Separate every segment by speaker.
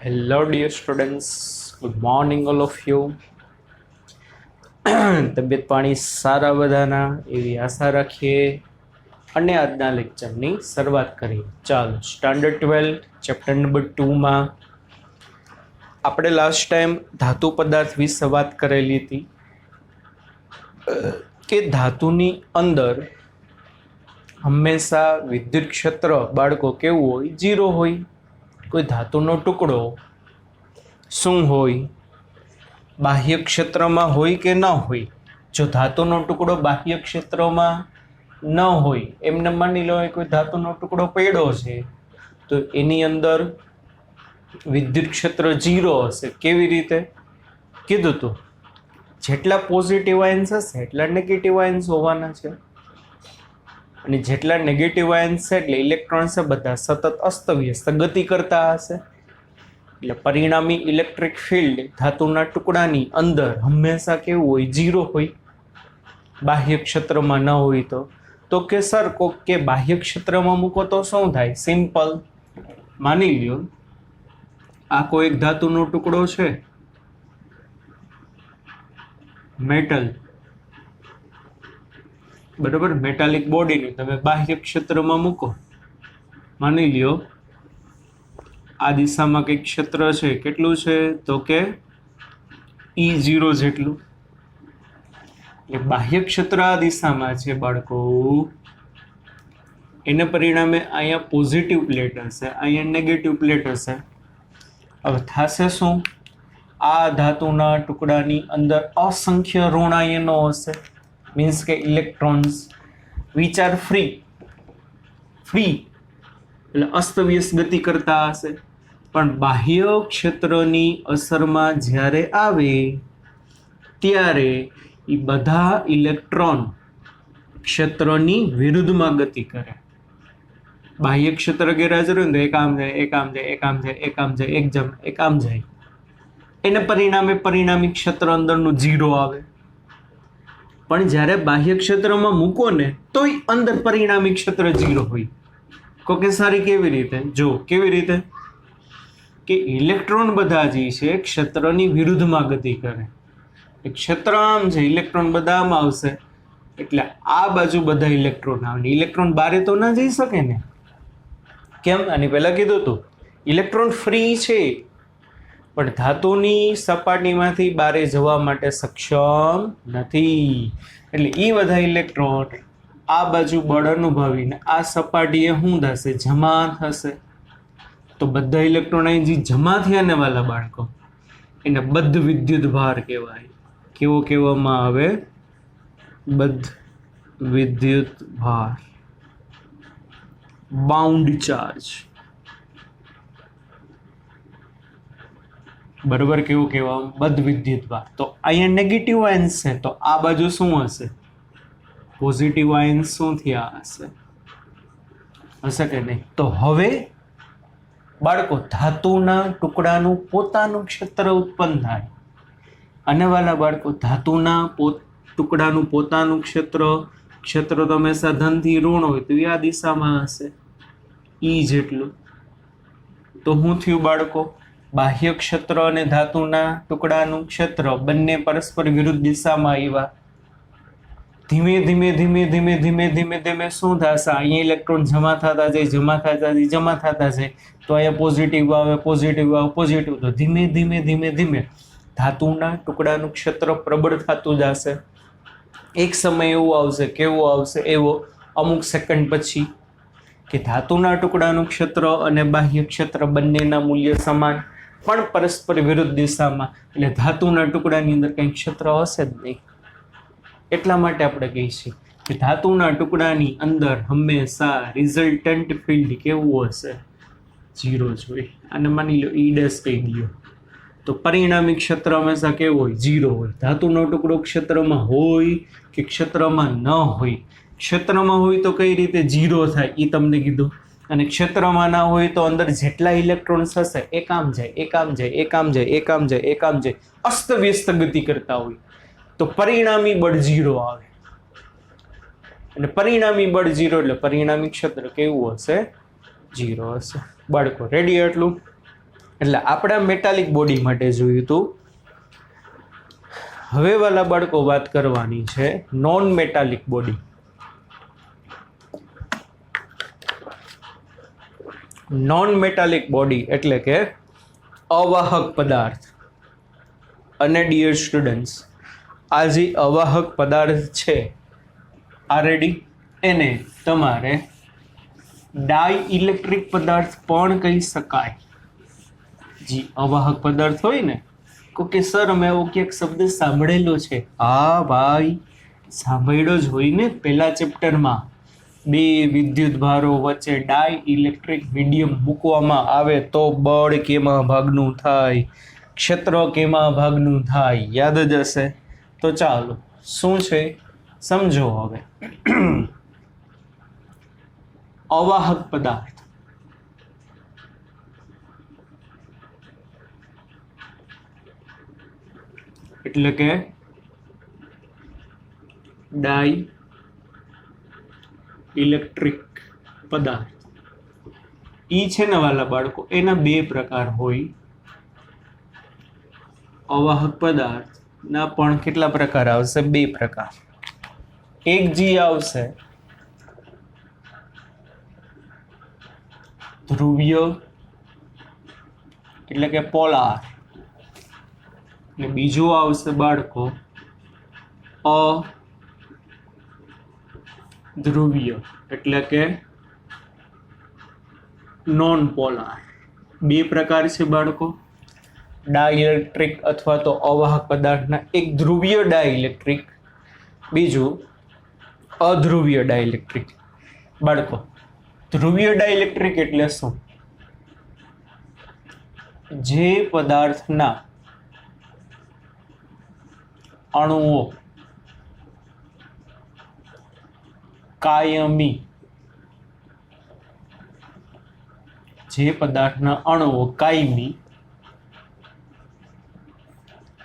Speaker 1: Hello, dear students. Good morning, all of you. તબિયત પાણી સારા બધાના એવી આશા રાખીએ અને આજના લેક્ચરની શરૂઆત કરીએ. ચાલો, સ્ટાન્ડર્ડ 12 ચેપ્ટર નંબર 2માં આપણે લાસ્ટ ટાઈમ ધાતુ પદાર્થ વિશે વાત કરેલી હતી કે ધાતુની અંદર હંમેશા વિદ્યુત ક્ષેત્ર બાળકો કેવું હોય? ઝીરો હોય. કોઈ ધાતુનો ટુકડો શું હોય? બાહ્ય ક્ષેત્રમાં હોય કે ન હોય? જો ધાતુનો ટુકડો બાહ્ય ક્ષેત્રમાં ન હોય, એમને માની લો કોઈ ધાતુનો ટુકડો પડ્યો છે તો એની અંદર વિદ્યુત ક્ષેત્ર ઝીરો હશે. કેવી રીતે કીધું હતું? જેટલા પોઝિટિવ આયન્સ હશે એટલા નેગેટિવ આયન્સ હોવાના છે, અને જેટલા નેગેટિવ આયન્સ છે એટલે ઇલેક્ટ્રોન્સ બધા સતત અસ્તવ્યસ્ત ગતિ કરતા હશે. એટલે પરિણામી ઇલેક્ટ્રિક ફિલ્ડ ધાતુના ટુકડાની અંદર હંમેશા કેવું હોય? ઝીરો હોય. બાહ્ય ક્ષેત્રમાં ન હોય તો કે સર કોક કે બાહ્ય ક્ષેત્રમાં મૂકો તો શું થાય? સિમ્પલ, માની લ્યો આ કોઈ એક ધાતુનો ટુકડો છે, મેટલ, બરાબર, મેટાલિક બોડીને તમે બાહ્ય ક્ષેત્રમાં મૂકો. માની લ્યો આ દિશામાં કંઈક ક્ષેત્ર છે, કેટલું છે તો કે E0 જેટલું. એટલે બાહ્ય ક્ષેત્ર આ દિશામાં છે બાળકો, એને પરિણામે અહીંયા પોઝિટિવ પ્લેટ હશે, અહીંયા નેગેટિવ પ્લેટ હશે. હવે થશે શું? આ ધાતુના ટુકડાની અંદર અસંખ્ય ઋણ આયનો હશે, મીન્સ કે ઇલેક્ટ્રોન્સ, વિચ આર ફ્રી એટલે અસ્તવ્યસ્ત ગતિ કરતા હશે. પણ બાહ્ય ક્ષેત્રની અસરમાં જ્યારે આવે ત્યારે એ બધા ઇલેક્ટ્રોન ક્ષેત્રની વિરુદ્ધમાં ગતિ કરે. બાહ્ય ક્ષેત્ર ગેરહાજર હોય ને તો એક આમ જાય, એક આમ જાય, એક આમ જાય, એક આમ જાય, એક આમ જાય. એને પરિણામે પરિણામી ક્ષેત્ર અંદરનું ઝીરો આવે. પણ જ્યારે બાહ્ય ક્ષેત્રમાં મૂકો ને તોય અંદર પરિણામી ક્ષેત્ર ઝીરો હોય. કોકે સારી કેવી રીતે? જો કેવી રીતે કે ઇલેક્ટ્રોન બધા જે છે ક્ષેત્રની વિરુદ્ધમાં ગતિ કરે. ક્ષેત્ર આમ છે, ઇલેક્ટ્રોન બધા આમ આવશે, એટલે આ બાજુ બધા ઇલેક્ટ્રોન આવે. ઇલેક્ટ્રોન બારે તો ના જઈ શકે ને. કેમ? આની પહેલા કીધું હતું ઇલેક્ટ્રોન ફ્રી છે, પણ ધાતુની સપાટીમાંથી બારે જવા માટે સક્ષમ નથી. એટલે એ બધા ઇલેક્ટ્રોન આ બાજુ બળ અનુભવીને આ સપાટીએ શું થશે? જમા થશે. તો બધા ઇલેક્ટ્રોન અહીં જે જમા થયા ને વાલા બાળકો, એને બદ્ધ વિદ્યુત ભાર કહેવાય. કેવો કહેવામાં આવે? બદ્ધ વિદ્યુત ભાર, બાઉન્ડ ચાર્જ. બરોબર, કેવું કહેવામાં? બદ્ધ વિદ્યુત ભાર. તો અહીંયા નેગેટિવ આયન્સ છે, તો આ બાજુ શું હશે? પોઝિટિવ આયન્સ શું થયા હશે? હશે કે નહીં? તો હવે બાળકો ધાતુના ટુકડાનું પોતાનું ક્ષેત્ર ઉત્પન્ન થાય. અને વાલા બાળકો ધાતુના ટુકડાનું પોતાનું ક્ષેત્ર તો હંમેશા ધનથી ઋણ હોય તો આ દિશામાં હશે, E જેટલું. તો શું થયું બાળકો? બાહ્ય ક્ષેત્ર અને ધાતુના ટુકડાનું ક્ષેત્ર બંને પરસ્પર વિરુદ્ધ દિશામાં આવ્યા. ધીમે ધીમે ધીમે ધીમે ધીમે ધીમે ધીમે શું થશે? અહીંયા ઇલેક્ટ્રોન જમા થતા જાય, જમા થતા જાય, જમા થતા જાય. તો અહીંયા પોઝિટિવ આવે, પોઝિટિવ આવે, પોઝિટિવ. તો ધીમે ધીમે ધીમે ધીમે ધાતુના ટુકડાનું ક્ષેત્ર પ્રબળ થતું જશે. એક સમય એવું આવશે, કેવું આવશે? એવો અમુક સેકન્ડ પછી કે ધાતુના ટુકડાનું ક્ષેત્ર અને બાહ્ય ક્ષેત્ર બંનેના મૂલ્ય સમાન, પણ પરસ્પર વિરુદ્ધ દિશામાં. એટલે ધાતુના ટુકડાની અંદર કંઈ ક્ષેત્ર હશે જ નહીં. એટલા માટે આપણે કહીએ છીએ કે ધાતુના ટુકડાની અંદર હંમેશા રિઝલ્ટન્ટ ફિલ્ડ કેવું હશે? ઝીરો જ હોય. અને માની લો E' કહી દો તો પરિણામી ક્ષેત્ર હંમેશા કેવું હોય? ઝીરો હોય. ધાતુનો ટુકડો ક્ષેત્રમાં હોય કે ક્ષેત્રમાં ન હોય? ક્ષેત્રમાં હોય તો કઈ રીતે ઝીરો થાય એ તમને કીધું. અને ક્ષેત્રમાં ના હોય તો અંદર જેટલા ઇલેક્ટ્રોન્સ હશે એક આમ જાય, એક આમ જાય, એક આમ જાય, એક આમ જાય, એક આમ જાય, અસ્તવ્યસ્ત ગતિ કરતા હોય. તો પરિણામી બળ ઝીરો આવે. અને પરિણામી બળ ઝીરો એટલે પરિણામી ક્ષેત્ર કેવું હશે? ઝીરો હશે. બાળકો રેડી? એટલું એટલે આપણે મેટાલિક બોડી માટે જોયું હતું. હવે વાલા બાળકો વાત કરવાની છે non metallic body. Non metallic body એટલે કે અવાહક પદાર્થ. અને ડિયર સ્ટુડન્ટ્સ, આ જે અવાહક પદાર્થ છે આ રેડી, એને તમારે ડાઈ ઇલેક્ટ્રિક પદાર્થ પણ કહી શકાય. જે અવાહક પદાર્થ હોય ને, કે સર અમે એવો ક્યાંક શબ્દ સાંભળેલો છે. હા ભાઈ, સાંભળ્યો જ હોય ને. પહેલા ચેપ્ટરમાં બે વિદ્યુત ભારો વચ્ચે ડાઈ ઇલેક્ટ્રિક મીડિયમ મૂકવામાં આવે તો બળ કેમાં ભાગનું થાય, ક્ષેત્ર કેમાં ભાગનું થાય, યાદ જ હશે. તો ચાલો શું છે સમજો હવે. અવાહક પદાર્થ એટલે કે ડાઈ ઇલેક્ટ્રિક પદાર્થ. ઈ છે ને વાલા બાળકો, એના બે પ્રકાર હોય. અવાહક પદાર્થ ના પણ કેટલા પ્રકાર આવશે? બે પ્રકાર. એક જી આવશે ધ્રુવીય એટલે કે પોલાર, અને બીજું આવશે બાળકો અધ્રુવીય એટલે કે નોન પોલાર. બે પ્રકાર છે બાળકો ડાઇલેક્ટ્રિક અથવા તો અવાહક પદાર્થના. એક ધ્રુવીય ડાઇલેક્ટ્રિક, બીજું અધ્રુવીય ડાઇલેક્ટ્રિક. બાળકો ધ્રુવીય ડાઇલેક્ટ્રિક એટલે શું? જે પદાર્થના અણુઓ કાયમી,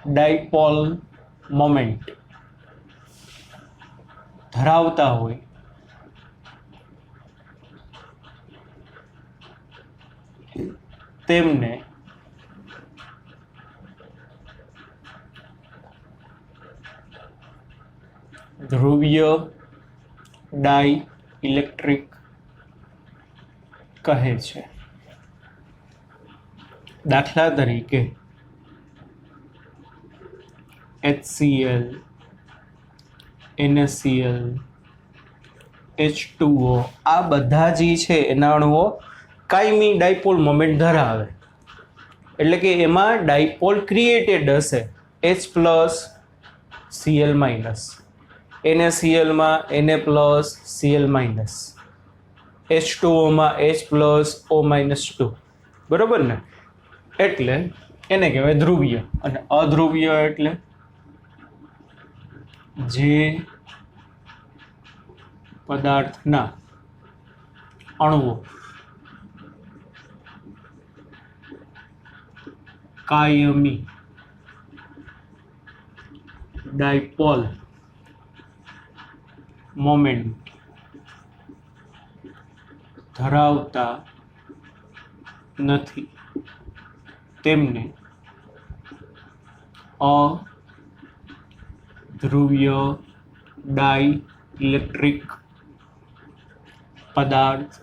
Speaker 1: ડાયપોલ મોમેન્ટ ધરાવતા હોય તેમને ધ્રુવીય ડાઈ ઇલેક્ટ્રિક કહે છે. દાખલા તરીકે HCl, NaCl, H2O આ બધા જે છે એના અણુઓ કાયમી ડાયપોલ મોમેન્ટ ધરાવે. એટલે કે એમાં ડાયપોલ ક્રિએટેડ હશે H plus Cl minus, NaCl માં Na plus Cl minus, H2O માં H પ્લસ O માઇનસ 2. બરોબર ને? એટલે એને કહેવાય ધ્રુવીય. અને અધ્રુવીય એટલે જે પદાર્થના અણુઓ કાયમી ડાયપોલ મોમેન્ટ ધરાવતા નથી તેમને અધ્રુવીય ડાઈ ઇલેક્ટ્રિક પદાર્થ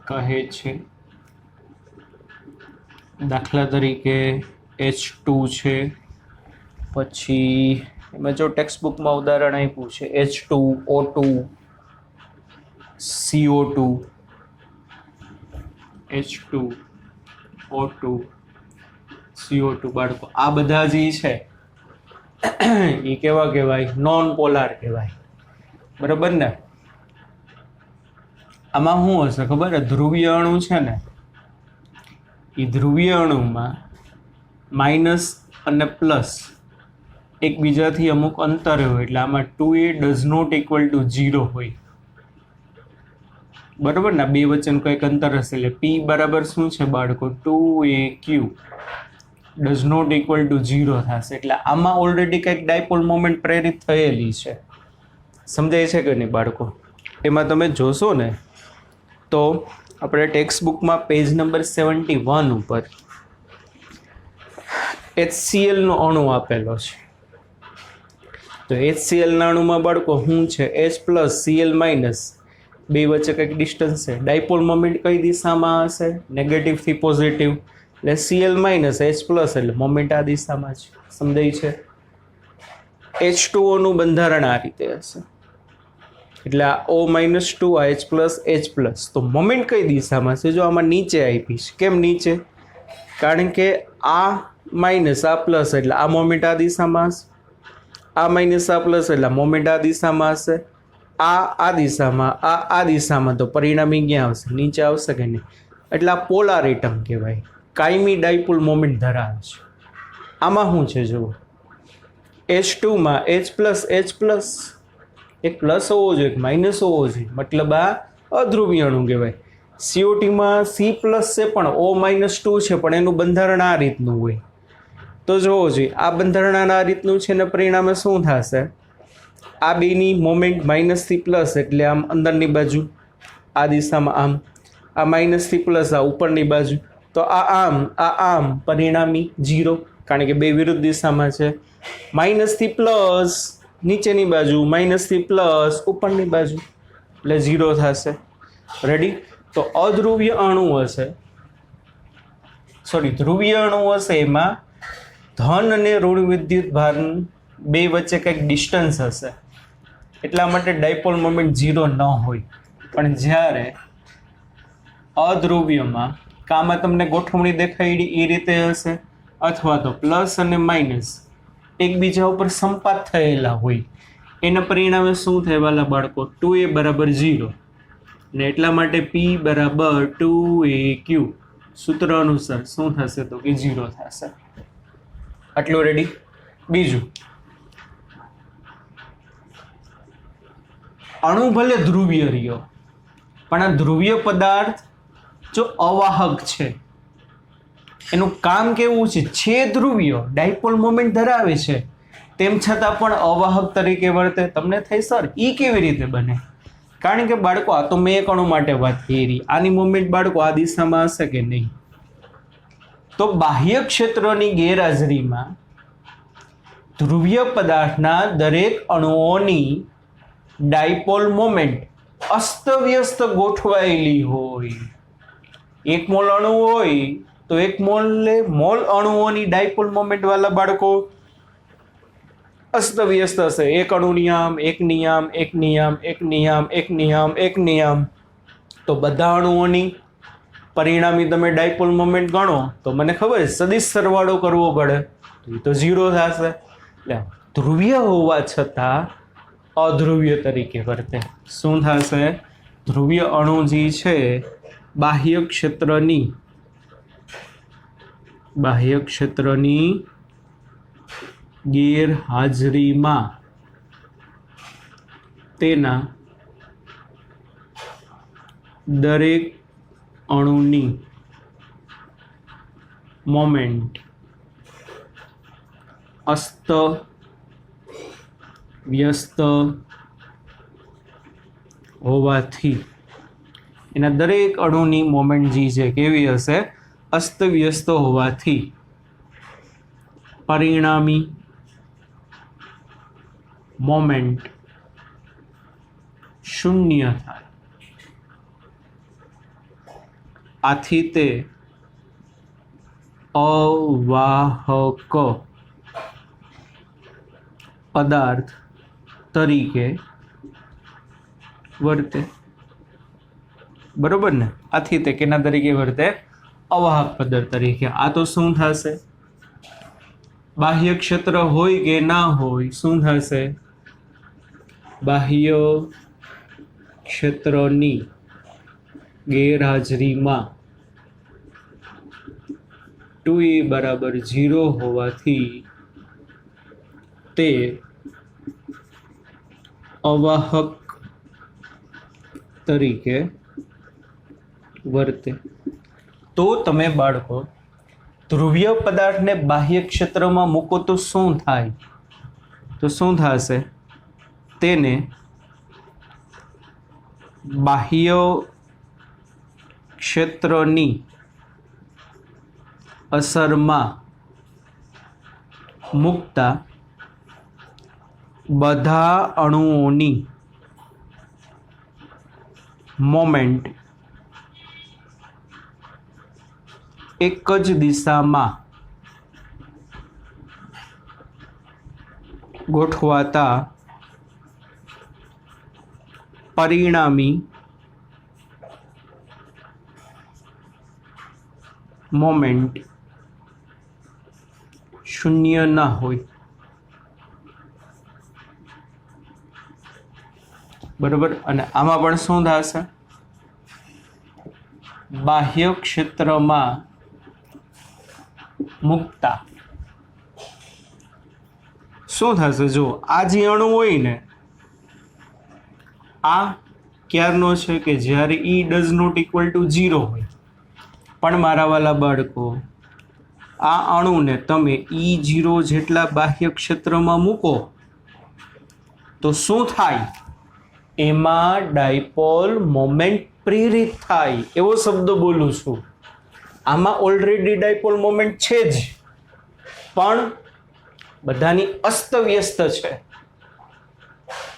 Speaker 1: કહે છે. દાખલા તરીકે H2 છે, પછી એમાં જો ટેક્સ્ટબુકમાં ઉદાહરણ આપ્યું છે H2O2, CO2, H2O2, CO2. બાળકો આ બધા જે છે એ કેવા કહેવાય? નોન પોલાર કહેવાય. બરાબર ને? આમાં શું હશે ખબર? ધ્રુવીય અણુ છે ને, એ ધ્રુવીય અણુમાં માઇનસ અને પ્લસ એકબીજાથી અમુક અંતરે હોય. એટલે આમાં 2a does not equal to 0 હોય. બરાબર ને? બે વચ્ચેનું કંઈક અંતર હશે એટલે P બરાબર શું છે બાળકો? 2aq does not equal to 0 થશે. એટલે આમાં ઓલરેડી કંઈક ડાયપોલ મોમેન્ટ પ્રેરિત થયેલી છે. સમજાય છે કે નહીં બાળકો? એમાં તમે જોશો ને તો આપણે ટેક્સ્ટ બુકમાં પેજ નંબર 71 ઉપર HCl નો અણુ આપેલો છે. તો HCl ના અણુમાં બાળકો શું છે? H પ્લસ Cl માઇનસ, બે વચ્ચે કંઈક ડિસ્ટન્સ છે. ડાયપોલ મોમેન્ટ કઈ દિશામાં હશે? નેગેટિવ થી પોઝિટિવ. એટલે Cl માઇનસ H પ્લસ એટલે મોમેન્ટ આ દિશામાં છે. સમજાય છે? H2O નું બંધારણ આ રીતે હશે. એટલે આ O માઇનસ 2 આ H પ્લસ H પ્લસ. તો મોમેન્ટ કઈ દિશામાં છે? જો આમાં નીચે આપી છે. કેમ નીચે? કારણ કે આ માઇનસ આ પ્લસ એટલે આ મોમેન્ટ આ દિશામાં હશે. આ માઇનસ આ પ્લસ એટલે મોમેન્ટ આ દિશામાં હશે. આ દિશામાં, આ દિશામાં. તો પરિણામી ક્યાં આવશે? નીચે આવશે કે નહીં? એટલે આ પોલાર એટમ કહેવાય. કાયમી ડાયપોલ મોમેન્ટ ધરાવે છે. આમાં શું છે જુઓ, H2 માં H પ્લસ એક પ્લસ હોવો જોઈએ, એક માઇનસ હોવો જોઈએ. મતલબ આ અધ્રુવીય અણુ કહેવાય. CO2 માં C પ્લસ છે પણ O માઇનસ 2 છે, પણ એનું બંધારણ આ રીતનું હોય. તો જોવો જોઈએ આ બંધારણ આ રીતનું છે ને પરિણામે શું થશે? આ બેની મોમેન્ટ માઇનસથી પ્લસ એટલે આમ અંદરની બાજુ આ દિશામાં, આમ આ માઇનસથી પ્લસ આ ઉપરની બાજુ. તો આમ પરિણામી 0, કારણ કે બે વિરુદ્ધ દિશામાં છે. માઇનસથી પ્લસ નીચેની બાજુ, માઇનસથી પ્લસ ઉપરની બાજુ, એટલે 0 થશે. રેડી? તો અધ્રુવીય અણુ હશે, ધ્રુવીય અણુ હશે, એમાં ધન અને ઋણ વિદ્યુત ભાર બે વચ્ચે કંઈક ડિસ્ટન્સ હશે. એટલા માટે ડાયપોલ મોમેન્ટ 0 ન હોય. પણ જ્યારે અધ્રુવીયમાં કામાં તમને ગોઠવણી દેખાઈ એ રીતે હશે, અથવા તો પ્લસ અને માઇનસ એકબીજા ઉપર સંપાત થયેલા હોય, એના પરિણામે શું થાય વાલા બાળકો? 2a બરાબર 0 ને એટલા માટે P બરાબર 2aq સૂત્ર અનુસાર શું થશે? તો કે 0 થશે. આટલું રેડી? બીજું, અણુ ભલે ધ્રુવીય રહ્યો, પણ આ ધ્રુવીય પદાર્થ જો અવાહક છે, એનું કામ કેવું છે ધ્રુવીય, ડાયપોલ મોમેન્ટ ધરાવે છે, તેમ છતાં પણ અવાહક તરીકે વર્તે. તમને થઈ સર ઈ કેવી રીતે બને? કારણ કે બાળકો આ તો મેં એક અણુ માટે વાત કરી, આની મોમેન્ટ બાળકો આ દિશામાં હશે કે નહીં? તો બાહ્ય ક્ષેત્રની ગેરહાજરીમાં ધ્રુવીય પદાર્થના દરેક અણુઓની ડાયપોલ મોમેન્ટ અસ્તવ્યસ્ત ગોઠવાયેલી હોય. એક મોલ અણુ હોય તો એક મોલ અણુઓની ડાયપોલ મોમેન્ટ વાળા બાળકો અસ્તવ્યસ્ત હશે. એક અણુ નિયમ, એક નિયમ, એક નિયમ, એક નિયમ, એક નિયમ, એક નિયમ. તો બધા અણુઓની પરિણામી તમે ડાયપોલ મોમેન્ટ ગણો તો મને ખબર છે સદિશ સરવાળો કરવો પડે, તો 0 થશે. એટલે ધ્રુવીય હોવા છતાં અધ્રુવીય તરીકે વર્તે. શું થશે? ધ્રુવીય અણુ જે છે બાહ્ય ક્ષેત્રની ગેરહાજરીમાં તેના દરેક અણુની મોમેન્ટ અસ્તવ્યસ્ત હોવાથી, એના દરેક અણુની મોમેન્ટ જે છે કેવી હશે? અસ્તવ્યસ્ત હોવાથી પરિણામી મોમેન્ટ 0 થાય. આથી તે અવાહક પદાર્થ તરીકે વર્તે. બરોબર ને? આથી તે કેના તરીકે વર્તે? અવાહક પદાર્થ તરીકે. આ તો શું થશે? બાહ્ય ક્ષેત્ર હોય કે ના હોય, શું થશે? બાહ્ય ક્ષેત્રની ગેરહાજરીમાં 2a બરાબર 0 હોવાથી તે અવાહક તરીકે વર્તે. તો તમે બાળકો ધ્રુવીય પદાર્થને બાહ્ય ક્ષેત્રમાં મૂકો તો શું થાય? તો શું થશે? તેને બાહ્ય ક્ષેત્રની અસરમાં મૂકતા બધા અણુઓની મોમેન્ટ એક જ દિશામાં ગોઠવાતા પરિણામી મોમેન્ટ શૂન્ય ન હોય. બરોબર. અને આમાં પણ શું થશે? બાહ્ય ક્ષેત્રમાં મૂકતા શું થશે? જો આ જે અણુ હોય ને, આ ક્યારનો છે કે જ્યારે E does not equal to 0 હોય. પણ મારા વાલા બાળકો, આ અણુને તમે E0 જેટલા બાહ્ય ક્ષેત્રમાં મૂકો તો શું થાય? એમાં ડાયપોલ મોમેન્ટ પ્રેરિત થાય. એવો શબ્દ બોલું છું. આમાં ઓલરેડી ડાયપોલ મોમેન્ટ છે જ, પણ બધાની અસ્તવ્યસ્ત છે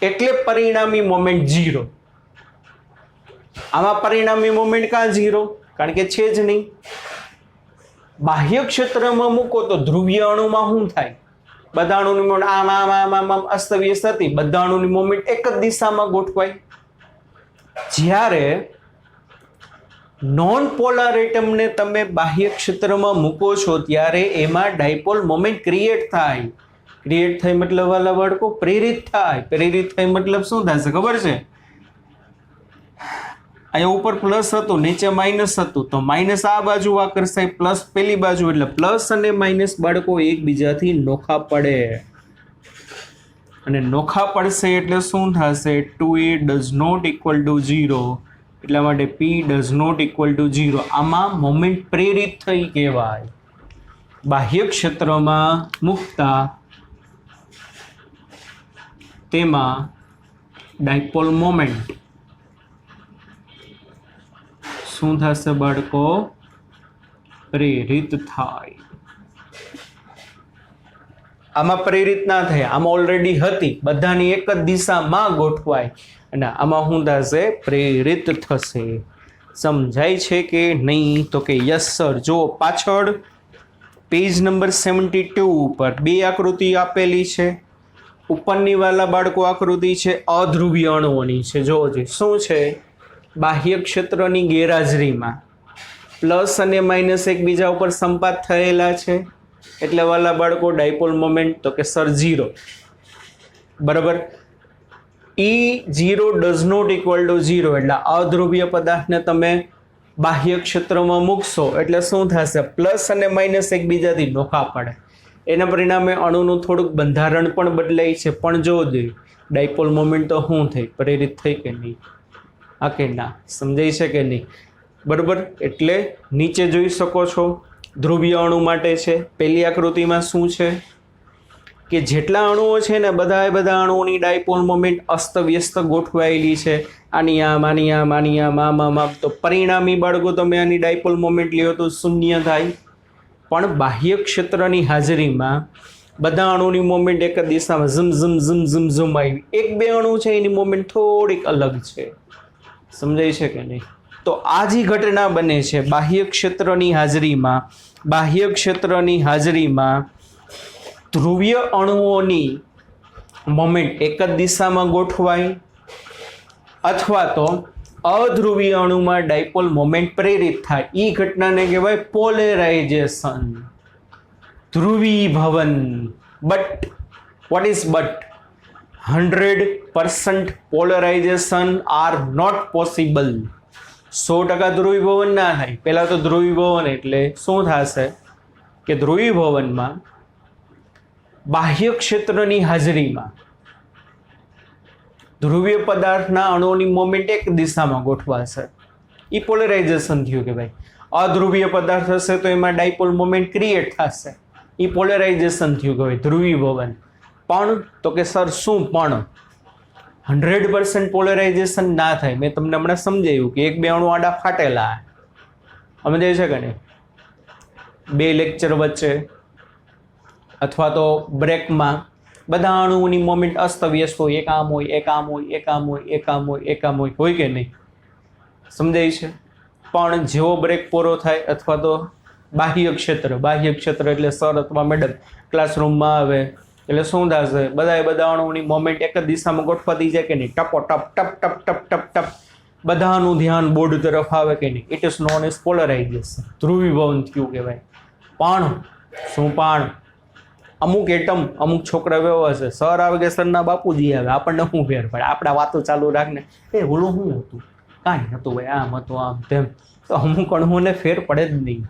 Speaker 1: એટલે પરિણામી મોમેન્ટ 0. આમાં પરિણામી મોમેન્ટ કાં 0? કારણ કે છે જ નહીં. બાહ્ય ક્ષેત્રમાં મૂકો તો ધ્રુવીય અણુમાં શું થાય? બધા અણુની મોમેન્ટ આમ અસ્તવ્યસ્ત હતી. બધા અણુની મોમેન્ટ એક જ દિશામાં ગોઠવાય. જ્યારે નોન પોલર એટમને તમે બાહ્ય ક્ષેત્રમાં મૂકો છો ત્યારે એમાં ડાયપોલ મોમેન્ટ ક્રિએટ થાય. ક્રિએટ થાય મતલબ વાલા બાળકો પ્રેરિત થાય. પ્રેરિત થાય મતલબ શું થશે ખબર છે? અહીંયા ઉપર પ્લસ હતું, નીચે માઇનસ હતું, તો માઇનસ આ બાજુ આકર્ષાય, પ્લસ પેલી બાજુ, એટલે પ્લસ અને માઇનસ બાળકો એકબીજાથી નોખા પડે. અને નોખા પડશે એટલે શું થશે? 2A does not equal to 0. એટલા માટે P does not equal to 0. આમાં મોમેન્ટ પ્રેરિત થઈ કહેવાય. બાહ્ય ક્ષેત્રમાં મૂકતા તેમાં ડાયપોલ મોમેન્ટ શું થશે બાળકો? પ્રેરિત થાય. આમાં પ્રેરિત ના થાય, આમાં ઓલરેડી હતી, બધાની એક જ દિશામાં ગોઠવાય. અને આમાં શું થશે? પ્રેરિત થશે. સમજાય છે કે નહીં? તો કે યસ સર. જો પાછળ પેજ નંબર 72 ઉપર બે આકૃતિ આપેલી છે. ઉપરની વાલા બાળકો આકૃતિ છે અધ્રુવીય અણુઓની છે. જોજો શું છે? બાહ્ય ક્ષેત્રની ગેરહાજરીમાં પ્લસ અને માઇનસ એકબીજા ઉપર સંપાત થયેલા છે. એટલે વાલા બાળકો ડાયપોલ મોમેન્ટ તો કે સર 0. બરાબર. E0 does not equal to 0 એટલે અધ્રુવીય પદાર્થને તમે બાહ્ય ક્ષેત્રમાં મૂકશો એટલે શું થશે? પ્લસ અને માઇનસ એકબીજાથી નોખા પડે. એના પરિણામે અણુનું થોડુંક બંધારણ પણ બદલાય છે. પણ જો ડાયપોલ મોમેન્ટ તો શું થઈ? પ્રેરિત થઈ કે નહીં? હા કે ના? સમજાય છે કે નહીં? બરાબર. એટલે નીચે જોઈ શકો છો ધ્રુવીય અણુ માટે છે. પહેલી આકૃતિમાં શું છે કે જેટલા અણુઓ છે ને બધા અણુઓની ડાયપોલ મોમેન્ટ અસ્તવ્યસ્ત ગોઠવાયેલી છે. આની આમ, આની આમ, આની આમ, આમ. તો પરિણામી બાળકો તમે આની ડાયપોલ મોમેન્ટ લ્યો તો શૂન્ય થાય. પણ બાહ્ય ક્ષેત્રની હાજરીમાં બધા અણુની મોમેન્ટ એક જ દિશામાં ઝમ ઝમ ઝમ ઝમ ઝમ આવી. એક બે અણુ છે એની મોમેન્ટ થોડીક અલગ છે. સમજાય છે કે નહીં? તો આ જે ઘટના બને છે બાહ્ય ક્ષેત્રની હાજરીમાં ધ્રુવીય અણુઓની મોમેન્ટ એક જ દિશામાં ગોઠવાય અથવા તો અધ્રુવીય અણુમાં ડાયપોલ મોમેન્ટ પ્રેરિત થાય. એ ઘટનાને કહેવાય પોલેરાઇઝેશન, ધ્રુવીભવન. But what is but? 100% polarisation are not possible. 100% ધ્રુવીભવન ના થાય. પહેલાં તો ધ્રુવીભવન એટલે શું થશે કે ધ્રુવીભવનમાં બાહ્ય ક્ષેત્રની હાજરીમાં ધ્રુવીય પદાર્થના અણુઓની મોમેન્ટ એક દિશામાં ગોઠવાશે. એ પોલરાઇઝેશન થયું કે ભાઈ અધ્રુવીય પદાર્થ હશે તો એમાં ડાયપોલ મોમેન્ટ ક્રિએટ થશે. એ પોલરાઇઝેશન થયું કે ભાઈ ધ્રુવીભવન. પણ તો કે સર શું પણ 100% પોલરાઇઝેશન ના થાય? મેં તમને હમણાં સમજાવ્યું કે એક બે અણુ આડા ફાટેલા સમજાય છે કે નહીં? 2 લેક્ચર વચ્ચે અથવા તો બ્રેકમાં બધા અણુઓની મોમેન્ટ અસ્તવ્યસ્ત હોય, એક આમ હોય, એક આમ હોય, એક આમ હોય, એક આમ હોય, એક આમ હોય કે નહીં? સમજાય છે? પણ જેવો બ્રેક પૂરો થાય અથવા તો બાહ્ય ક્ષેત્ર એટલે સર અથવા મેડમ ક્લાસરૂમમાં આવે એટલે શું થશે? બધા અણુઓની મોમેન્ટ એક જ દિશામાં ગોઠવાતી જાય કે નહીં? ટપો ટપ ટપ ટપ ટપ ટપ ટપ બધાનું ધ્યાન બોર્ડ તરફ આવે કે નહીં? It is known as polarisation, ધ્રુવીભવન થયું કહેવાય. પણ શું પણ અમુક એટમ અમુક છોકરા એવા હશે, સર આવે કે સરના બાપુજી આવે, આપણને શું ફેર પડે? આપણા વાતો ચાલુ રાખને, એ ઓલું શું હતું? કાંઈ હતું ભાઈ, આમ હતું, આમ તેમ. તો અમુક અણુઓને ફેર પડે જ નહીં,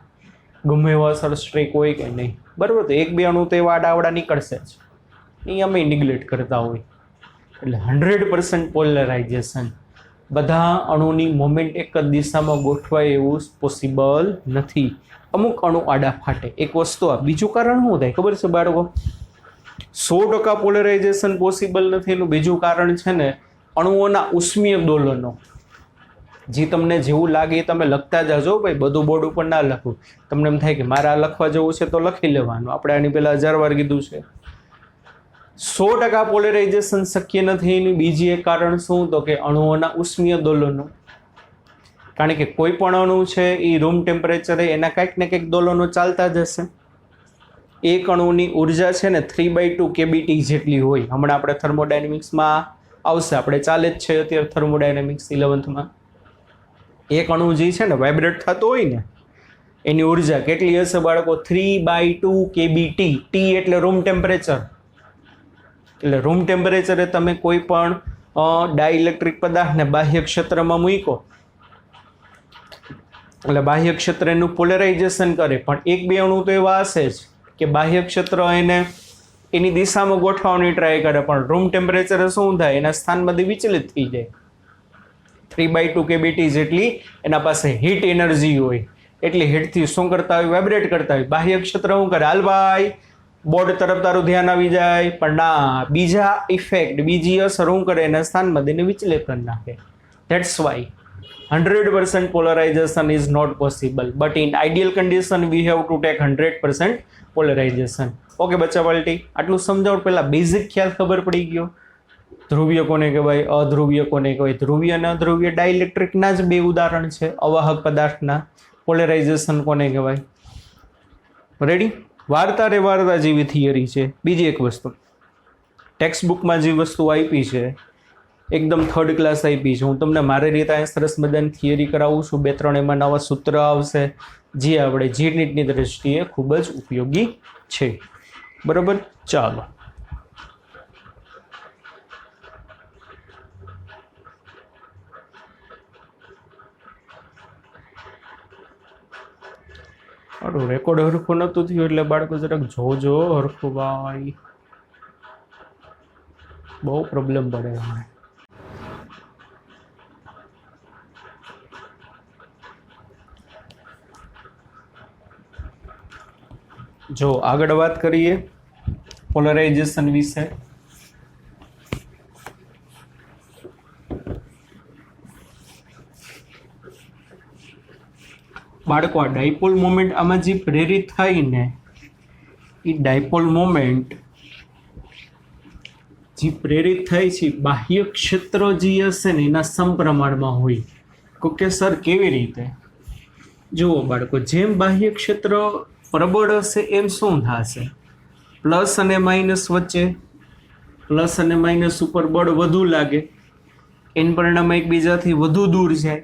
Speaker 1: ગમે એવા સર સ્ટ્રીક હોય કે નહીં. બરાબર? તો 1-2 અણુ તો એવા આડાવડા નીકળશે જ, એ અમે નિગ્લેક્ટ કરતા હોય. એટલે 100% પોલરાઇઝેશન, બધા અણુની મોમેન્ટ એક જ દિશામાં ગોઠવાય એવું પોસિબલ નથી. અમુક અણુ આડા ફાટે, એક વસ્તુ આ. બીજું કારણ શું થાય ખબર છે બાળકો? 100% પોલરાઇઝેશન પોસિબલ નથી એનું બીજું કારણ છે ને અણુઓના ઉષ્મીય દોલનો. જે તમને જેવું લાગે એ તમે લખતા જાજો ભાઈ, બધું બોર્ડ ઉપર ના લખવું. તમને એમ થાય કે મારે આ લખવા જવું છે તો લખી લેવાનું, આપણે આની પહેલાં 1000 વાર કીધું છે. 100% પોલરાઇઝેશન શક્ય નથી એનું બીજી એક કારણ શું? તો કે અણુઓના ઉષ્મીય દોલનો. કારણ કે કોઈ પણ અણુ છે એ રૂમ ટેમ્પરેચરે એના કંઈક ને કંઈક દોલનો ચાલતા જ હશે. એક અણુની ઉર્જા છે ને 3/2 kBT જેટલી હોય. હમણાં આપણે થર્મોડાયનેમિક્સમાં આવશે, આપણે ચાલે જ છે અત્યારે થર્મોડાયનેમિક્સ 11th. એક અણુ જે છે ને વાઇબ્રેટ થતો હોય ને એની ઉર્જા કેટલી હશે બાળકો? 3/2 kBT. T એટલે રૂમ ટેમ્પરેચર. એટલે રૂમ ટેમ્પરેચરે તમે કોઈ પણ ડાઇલેક્ટ્રિક પદાર્થને બાહ્ય ક્ષેત્રમાં મૂકો એટલે બાહ્ય ક્ષેત્ર એનું પોલરાઇઝેશન કરે. પણ 1-2 અણુ તો એવા હશે જ કે બાહ્ય ક્ષેત્ર એને એની દિશામાં ગોઠવવાની ટ્રાય કરે, પણ રૂમ ટેમ્પરેચરે શું થાય? એના સ્થાનમાંથી વિચલિત થઈ જાય. 3/2 kBT જેટલી એના પાસે હીટ એનર્જી હોય, એટલી હીટથી શું કરતા હોય? વાઇબ્રેટ કરતા હોય. બાહ્ય ક્ષેત્ર શું કરે? હાલ ભાઈ બોર્ડ તરફ તારું ધ્યાન આવી જાય, પણ ના, બીજા ઇફેક્ટ, બીજી અસર શું કરે? એના સ્થાનમાં એને વિચલિત કરી નાખે. That's why 100% polarization is not possible, but in ideal condition we have to take 100% polarization. Okay બચ્ચા પાલટી, આટલું સમજાવટ પહેલા બેઝિક ખ્યાલ ખબર પડી ગયો. ધ્રુવીય કોને કહેવાય, અધ્રુવીય કોને કહેવાય? ધ્રુવીય અને અધ્રુવીય ડાઇલેક્ટ્રિકના જ 2 ઉદાહરણ છે અવાહક પદાર્થના. પોલરાઇઝેશન કોને કહેવાય? રેડી? વાર્તા રે વાર્તા જેવી થિયરી છે. બીજી એક વસ્તુ, ટેક્સ્ટ બુકમાં જે વસ્તુ આપી છે એકદમ 3rd ક્લાસ આપી છે, હું તમને મારી રીતે અહીં સરસ મજાની થિયરી કરાવું છું. 2-3 એમાં નવા સૂત્ર આવશે જે આપણે જીનીટની દ્રષ્ટિએ ખૂબ જ ઉપયોગી છે. બરાબર? ચાલો રેકોર્ડ હરખું નહોતું થયું એટલે બાળકો જરાક જોજો હરખું ભાઈ, બહુ પ્રોબ્લેમ પડે એમાં. જો આગળ વાત કરીએ પોલરાઇઝેશન વિશે. બાળકો આ ડાયપોલ મોમેન્ટ આમાં જે પ્રેરિત થાય ને એ ડાયપોલ મોમેન્ટ જે પ્રેરિત થાય છે બાહ્ય ક્ષેત્ર જે હશે ને એના સમપ્રમાણમાં હોય. કે સર કેવી રીતે? જુઓ બાળકો, જેમ બાહ્ય ક્ષેત્ર પ્રબળ હશે એમ શું થશે? પ્લસ અને માઇનસ વચ્ચે, પ્લસ અને માઇનસ ઉપર બળ વધુ લાગે, એન પરિણામે એકબીજાથી વધુ દૂર જાય,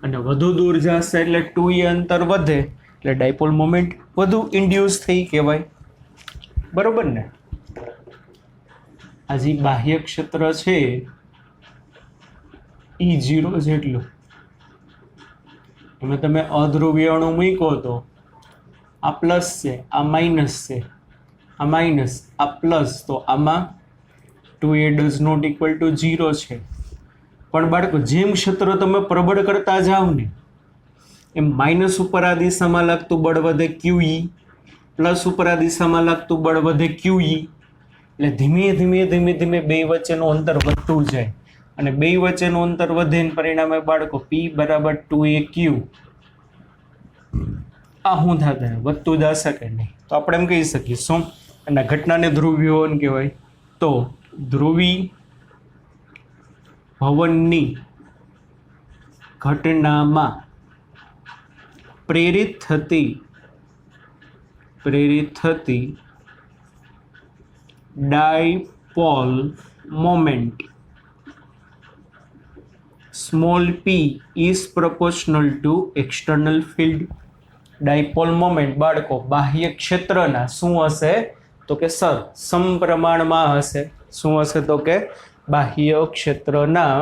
Speaker 1: અને વધુ દૂર જશે એટલે 2e અંતર વધે એટલે ડાયપોલ મોમેન્ટ વધુ ઇન્ડ્યુસ થઈ કહેવાય. બરોબર ને? આ જે બાહ્ય ક્ષેત્ર છે E0 જેટલું, એમાં તમે અધ્રુવીય અણુ મૂકો તો આ પ્લસ છે, આ માઇનસ છે, આ માઇનસ, આ પ્લસ, તો આમાં 2a does not equal to 0 છે. પણ બાળકો જેમ ક્ષેત્ર તમે પ્રબળ કરતા જાઓ ને એમ માઇનસ ઉપર આ દિશામાં લાગતું બળ વધે QE, પ્લસ ઉપર આ દિશામાં લાગતું બળ વધે QE. એટલે ધીમે ધીમે ધીમે ધીમે બે વચ્ચેનું અંતર વધતું જાય, અને બે વચ્ચેનું અંતર વધે પરિણામે બાળકો P બરાબર 2AQ. આ શું થશે વધતું જશે કે નહીં તો આપણે એમ કહી શકીએ શું અને ઘટનાને ધ્રુવીયન કહેવાય તો ધ્રુવી ભવનની ઘટનામાં પ્રેરિત થતી dipole moment small p is proportional to external field. Dipole moment બાળકો બાહ્ય ક્ષેત્રના શું હશે તો કે સર સમપ્રમાણમાં હશે. શું હશે તો કે બાહ્ય ક્ષેત્રના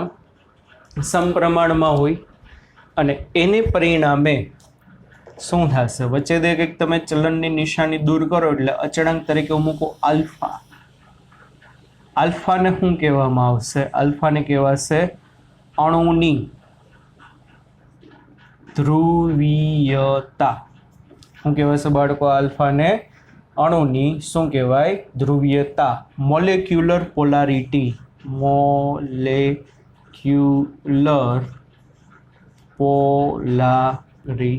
Speaker 1: સમપ્રમાણમાં હોય અને એને પરિણામે શું થશે વચ્ચે દે કંઈક તમે ચલનની નિશાની દૂર કરો એટલે અચળાંક તરીકે મૂકો આલ્ફા. આલ્ફાને શું કહેવામાં આવશે? આલ્ફાને કહેવાશે અણુની ધ્રુવીયતા. શું કહેવાશે બાળકો? આલ્ફાને અણુની શું કહેવાય? ધ્રુવીયતા. Molecular polarity. મોલેક્યુલર પોલારિટી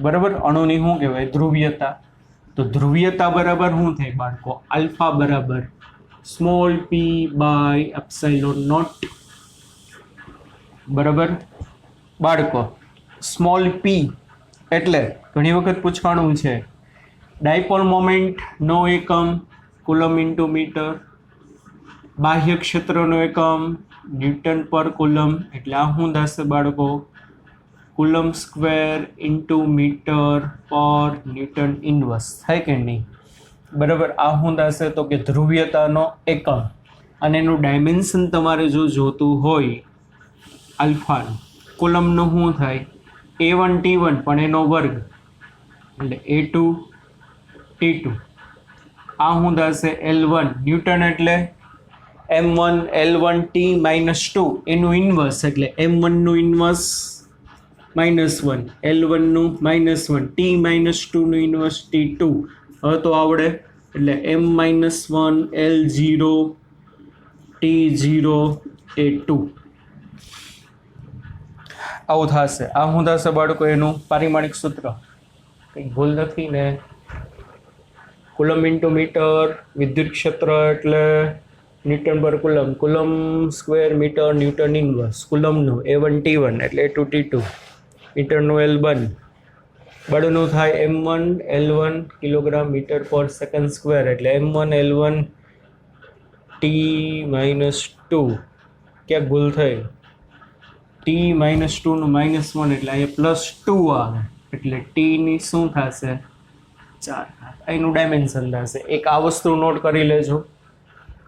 Speaker 1: બરાબર. અણુની શું કહેવાય? ધ્રુવીયતા. તો ધ્રુવીયતા બરાબર શું થાય બાળકો? આલ્ફા બરાબર small P by epsilon nought. બરાબર બાળકો. સ્મોલ પી એટલે ઘણી વખત પૂછવાનું છે ડાયપોલ મોમેન્ટ નો એકમ કુલમ ઇન્ટુ મીટર, બાહ્ય ક્ષેત્રનો એકમ ન્યૂટન પર કુલમ, એટલે આ શું થશે બાળકો? કુલમ સ્ક્વેર ઇન્ટુ મીટર પર ન્યૂટન ઇન્વર્સ. થાય કે નહીં? બરાબર. આ શું થશે તો કે ધ્રુવીયતાનો એકમ અને એનું ડાયમેન્શન તમારે જો જોતું હોય આલ્ફાનું કુલમનું શું થાય? A1 T1 પણ એનો વર્ગ એટલે A2 T2. આ શું થશે? L1 ન્યૂટન એટલે M1 L1 T -2 એનું ઇન્વર્સ એટલે M1 નું ઇન્વર્સ -1 L1 નું -1 T -2 નું ઇન્વર્સ T2. હવે તો આવડે એટલે M-1 L0 T0 A2 આવું થશે. આ શું થશે બાળકો? એનું પારિમાણિક સૂત્ર. કંઈ ભૂલ નથી ને? કુલમ ઇન્ટુ મીટર વિદ્યુત ક્ષેત્ર એટલે ન્યૂટન પર coulomb, coulomb square metre newton inverse, કુલમનું A1 T1 એટલે A2 T2, મીટરનું L1 બળનું થાય M1 L1 કિલોગ્રામ મીટર પર સેકન્ડ સ્ક્વેર એટલે M1 L1 T -2. ક્યાંક ભૂલ થઈ? T -2 નું -1 એટલે અહીંયા +2 આવે એટલે T ની શું થશે? 4. એનું ડાયમેન્શન થશે. એક આ વસ્તુ નોટ કરી લેજો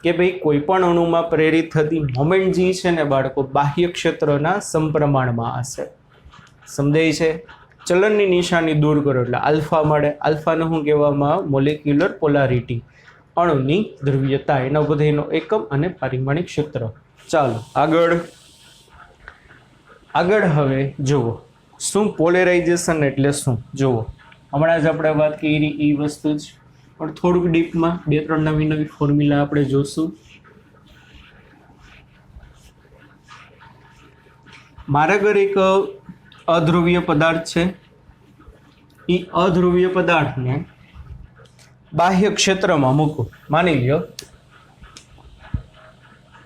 Speaker 1: કે ભાઈ કોઈ પણ અણુમાં પ્રેરિત થતી મોમેન્ટ જે છે ને બાળકો બાહ્ય ક્ષેત્રના સમપ્રમાણમાં હશે. સમજાય છે? ચલનની નિશાની દૂર કરો એટલે આલ્ફા મળે. આલ્ફાને શું કહેવામાં આવે? મોલેક્યુલર પોલારિટી, અણુની ધ્રુવીયતા. એના બધાનો એકમ અને પારિમાણિક ક્ષેત્ર. ચાલો આગળ હવે જુઓ શું પોલેરાઇઝેશન એટલે શું. જુઓ હમણાં જ આપણે વાત કરી એ વસ્તુ જ પણ થોડુંક ડીપમાં 2-3 નવી ફોર્મ્યુલા આપણે જોશું. મારા ઘરે એક અધ્રુવીય પદાર્થ છે. એ અધ્રુવીય પદાર્થને બાહ્ય ક્ષેત્રમાં મૂકો. માની લ્યો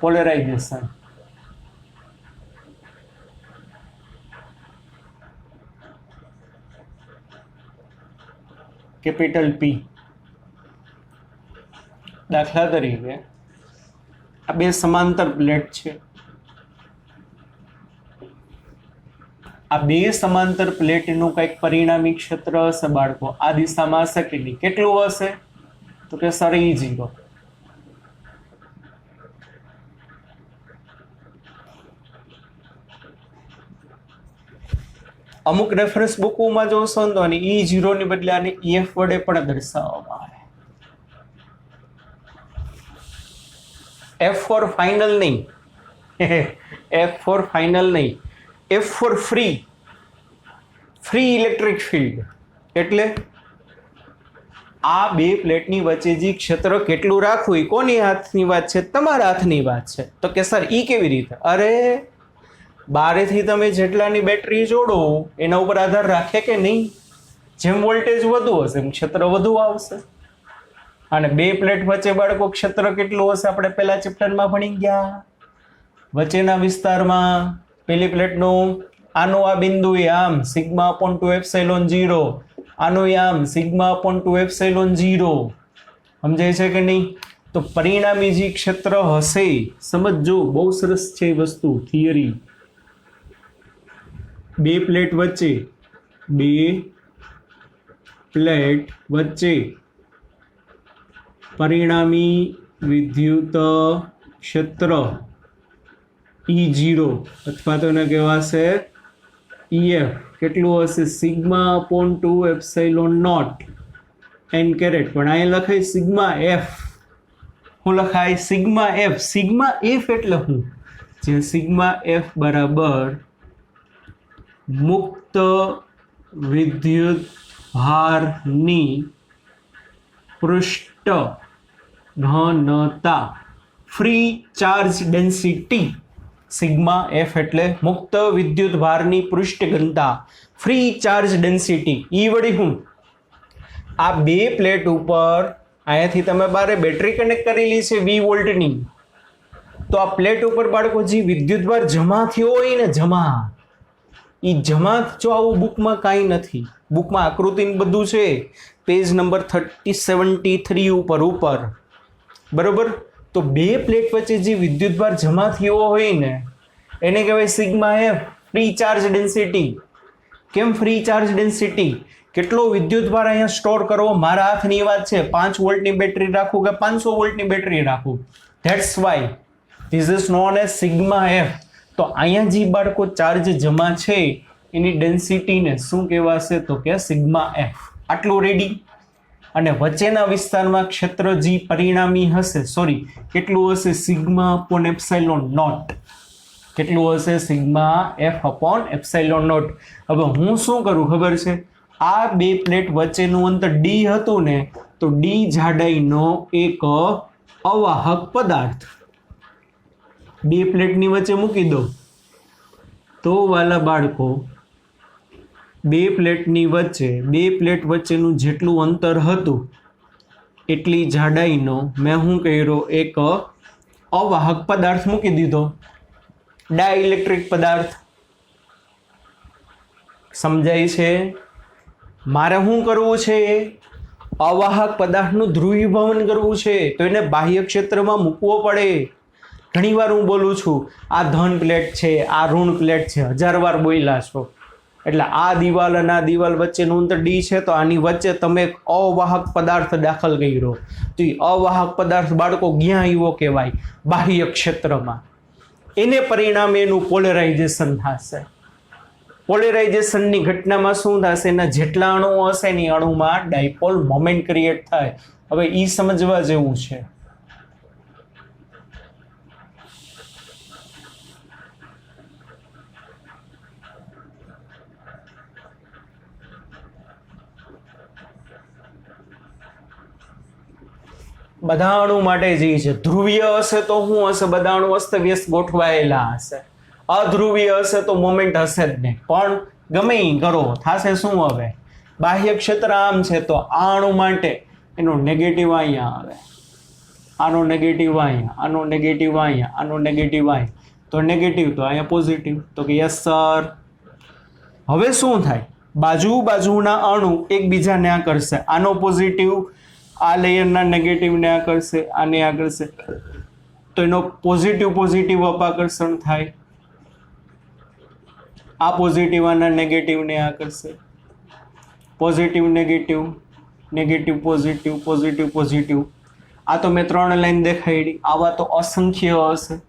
Speaker 1: પોલેરાઇઝેશન કેપિટલ P. દાખલા તરીકે આ બે સમાંતર પ્લેટ છે. આ બે સમાંતર પ્લેટનું કંઈક પરિણામી ક્ષેત્ર હશે બાળકો. આ દિશામાં હશે કે નહીં? કેટલું હશે તો કે સર E0. અમુક રેફરન્સ બુકોમાં જોશો તો E0 ની બદલે આને EF વડે પણ દર્શાવવામાં આવે. F ફોર ફાઇનલ નહીં, F ફોર ફાઇનલ નહીં, F for free electric field. એટલે આ બે પ્લેટની વચ્ચે જે ક્ષેત્ર કેટલું રાખવું એ કોની હાથની વાત છે? તમારા હાથની વાત છે. તો કે સર ઈ કેવી રીતે? અરે બારેથી તમે જેટલાની બેટરી જોડો એના ઉપર આધાર રાખે કે નહીં? જેમ વોલ્ટેજ વધુ હશે એમ ક્ષેત્ર વધુ આવશે. અને બે પ્લેટ વચ્ચે બાળકો ક્ષેત્ર કેટલું હશે આપણે પહેલા ચેપ્ટરમાં ભણી ગયા. વચ્ચેના વિસ્તારમાં પેલી પ્લેટનું આનું આ બિંદુ આમ સિગ્મા અપોન 2 એપ્સિલોન 0, આનું આમ સિગ્મા અપોન 2 એપ્સિલોન 0. સમજાય છે કે નહીં? તો પરિણામી જે ક્ષેત્ર હશે, સમજો, બહુ સરસ છે એ વસ્તુ, થિયરી. બે પ્લેટ વચ્ચે પરિણામી વિદ્યુત ક્ષેત્ર E0 અથવા તો એને કહેવાશે EF કેટલું હશે? Sigma upon 2 epsilon naught n caret. પણ અહીંયા લખાય સિગ્મા એફ. શું લખાય? Sigma F. સિગ્મા એફ એટલે શું? જે સિગ્મા એફ બરાબર મુક્ત વિદ્યુત ભારની પૃષ્ઠ ઘનતા, free charge density. Sigma F એટલે મુક્ત વિદ્યુત ભારની પૃષ્ઠ ઘનતા, ફ્રી ચાર્જ ડેન્સિટી. ઈ વળી હું આ બે પ્લેટ ઉપર અહીંયાથી તમે બારે બેટરી કનેક્ટ કરેલી છે 20 વોલ્ટની. તો આ પ્લેટ ઉપર બાળકો જે વિદ્યુત ભાર જમા થયો હોય ને, જમા જો આવું બુકમાં કાંઈ નથી. બુકમાં આકૃતિ બધું છે, પેજ નંબર 73 ઉપર બરોબર. તો બે પ્લેટ વચ્ચે જે વિદ્યુત ભાર જમા થયો હોય ને એને કહેવાય sigma F, free charge density. કેમ ફ્રી ચાર્જ ડેન્સિટી? કેટલો વિદ્યુત ભાર અહીંયા સ્ટોર કરવો? મારા હાથની વાત છે, 5 વોલ્ટની બેટરી રાખું કે 500 વોલ્ટની બેટરી રાખું, that's why this is known as sigma F. તો અહીંયા જે બાળકો ચાર્જ જમા છે એની ડેન્સિટીને શું કહેવાશે? તો કે સિગ્મા એફ. આટલું રેડી. અને વચ્ચેના વિસ્તારમાં ક્ષેત્ર જે પરિણામી હશે, કેટલું હશે? Sigma upon epsilon naught. કેટલું હશે? Sigma F upon epsilon naught. હવે હું શું કરું ખબર છે? આ બે પ્લેટ વચ્ચેનું અંતર d હતું ને, તો d જાડાઈનો એક અવાહક પદાર્થ બે પ્લેટની વચ્ચે મૂકી દો. તો વાલા બાળકો, બે પ્લેટ વચ્ચેનું જેટલું અંતર હતું એટલી જાડાઈનો મેં શું કર્યો? એક અવાહક પદાર્થ મૂકી દીધો, ડાઇલેક્ટ્રિક પદાર્થ. સમજાય છે? મારે શું કરવું છે? અવાહક પદાર્થનું ધ્રુવીભવન કરવું છે, તો એને બાહ્ય ક્ષેત્રમાં મૂકવો પડે. ઘણી વાર હું બોલું છું, આ ધન પ્લેટ છે, આ ઋણ પ્લેટ છે, 1000 વાર બોલ્યા છો. એટલે આ દિવાલ અને આ દિવાલ વચ્ચેનું અંતર d છે, તો આની વચ્ચે તમે એક અવાહક પદાર્થ દાખલ કર્યો, તો એ અવાહક પદાર્થ બાળકો ક્યાં આવ્યો કહેવાય? બાહ્ય ક્ષેત્રમાં. એને પરિણામે એનું પોલેરાઇઝેશન થશે. પોલેરાઇઝેશનની ઘટનામાં શું થશે? એના જેટલા અણુઓ હશે ને અણુમાં ડાયપોલ મોમેન્ટ ક્રિએટ થાય. હવે એ સમજવા જેવું છે. બધા અણુ માટે જે છે, ધ્રુવીય હશે તો શું હશે? બધા અણુ અસ્તવ્યસ્ત ગોઠવાયેલા હશે. અધ્રુવીય હશે તો મોમેન્ટ હશે જ નહીં. પણ ગમે એ કરો, થશે શું? હવે બાહ્ય ક્ષેત્ર આમ છે, તો આ અણુ માટે એનો નેગેટિવ અહીંયા આવે, આનો નેગેટિવ અહીંયા, આનો નેગેટિવ અહીંયા, આનો નેગેટિવ અહીંયા. તો નેગેટિવ તો અહીંયા પોઝિટિવ. તો કે યસ સર. હવે શું થાય? બાજુના અણુ એકબીજાને આ કરશે. આનો પોઝિટિવ આ લેયરના નેગેટિવને આ કરશે, આને આ કરશે, તો એનો પોઝિટિવ અપાકર્ષણ થાય. આ પોઝિટિવ આના નેગેટિવને આ કરશે, positive negative, negative positive, positive positive. આ તો મેં 3 લાઈન દેખાડી. આવા તો અસંખ્ય હશે.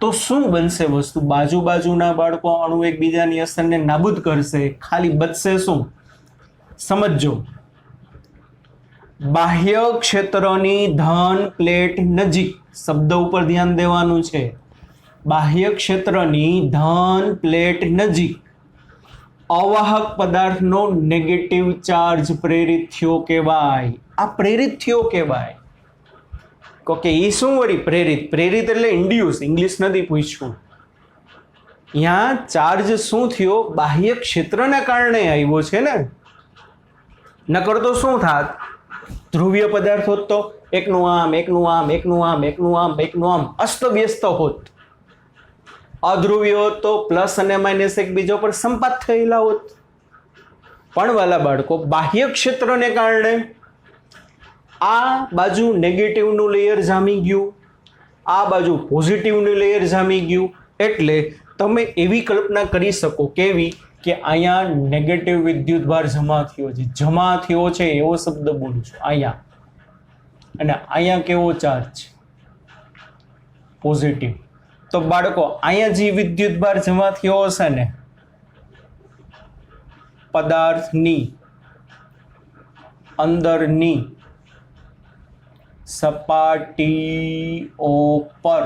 Speaker 1: તો શું બનશે વસ્તુ? બાજુના બાળકો અણુ એકબીજાની અસરને નાબૂદ કરશે, ખાલી બચશે શું? સમજો. બાહ્ય ક્ષેત્રની ધન પ્લેટ નજીક, શબ્દ ઉપર ધ્યાન દેવાનું છે. બાહ્ય ક્ષેત્રની ધન પ્લેટ નજીક અવાહક પદાર્થનો નેગેટિવ ચાર્જ પ્રેરિત થયો કહેવાય. આ પ્રેરિત થયો કહેવાય. ઓકે, એ શું વળી પ્રેરિત? પ્રેરિત એટલે ઇન્ડ્યુસ. ઇંગ્લિશ નથી પૂછ્યું. ત્યાં ચાર્જ શું થયો? બાહ્ય ક્ષેત્રના કારણે આવ્યો છે ને. નકર તો શું થાત, ધ્રુવીય પદાર્થ હોત તો એકનું આમ એકનું આમ એકનું આમ એકનું આમ એકનું આમ અસ્તવ્યસ્ત હોત. અધ્રુવીય હોત તો પ્લસ અને માઇનસ એકબીજા પર સંપાત થયેલા હોત. પણ વાલા બાળકો, બાહ્ય ક્ષેત્રને કારણે આ બાજુ નેગેટિવનું લેયર જામી ગયું, આ બાજુ પોઝિટિવનું લેયર જામી ગયું. એટલે તમે એવી કલ્પના કરી શકો, કેવી કે અહીંયા નેગેટિવ વિદ્યુતભાર જમા થયો છે. જમા થયો છે એવો શબ્દ બોલું છું અહીંયા. અને અહીંયા કેવો ચાર્જ? પોઝિટિવ. તો બાળકો, અહીંયા જે વિદ્યુતભાર જમા થયો હશે ને પદાર્થની અંદરની સપાટીઓ પર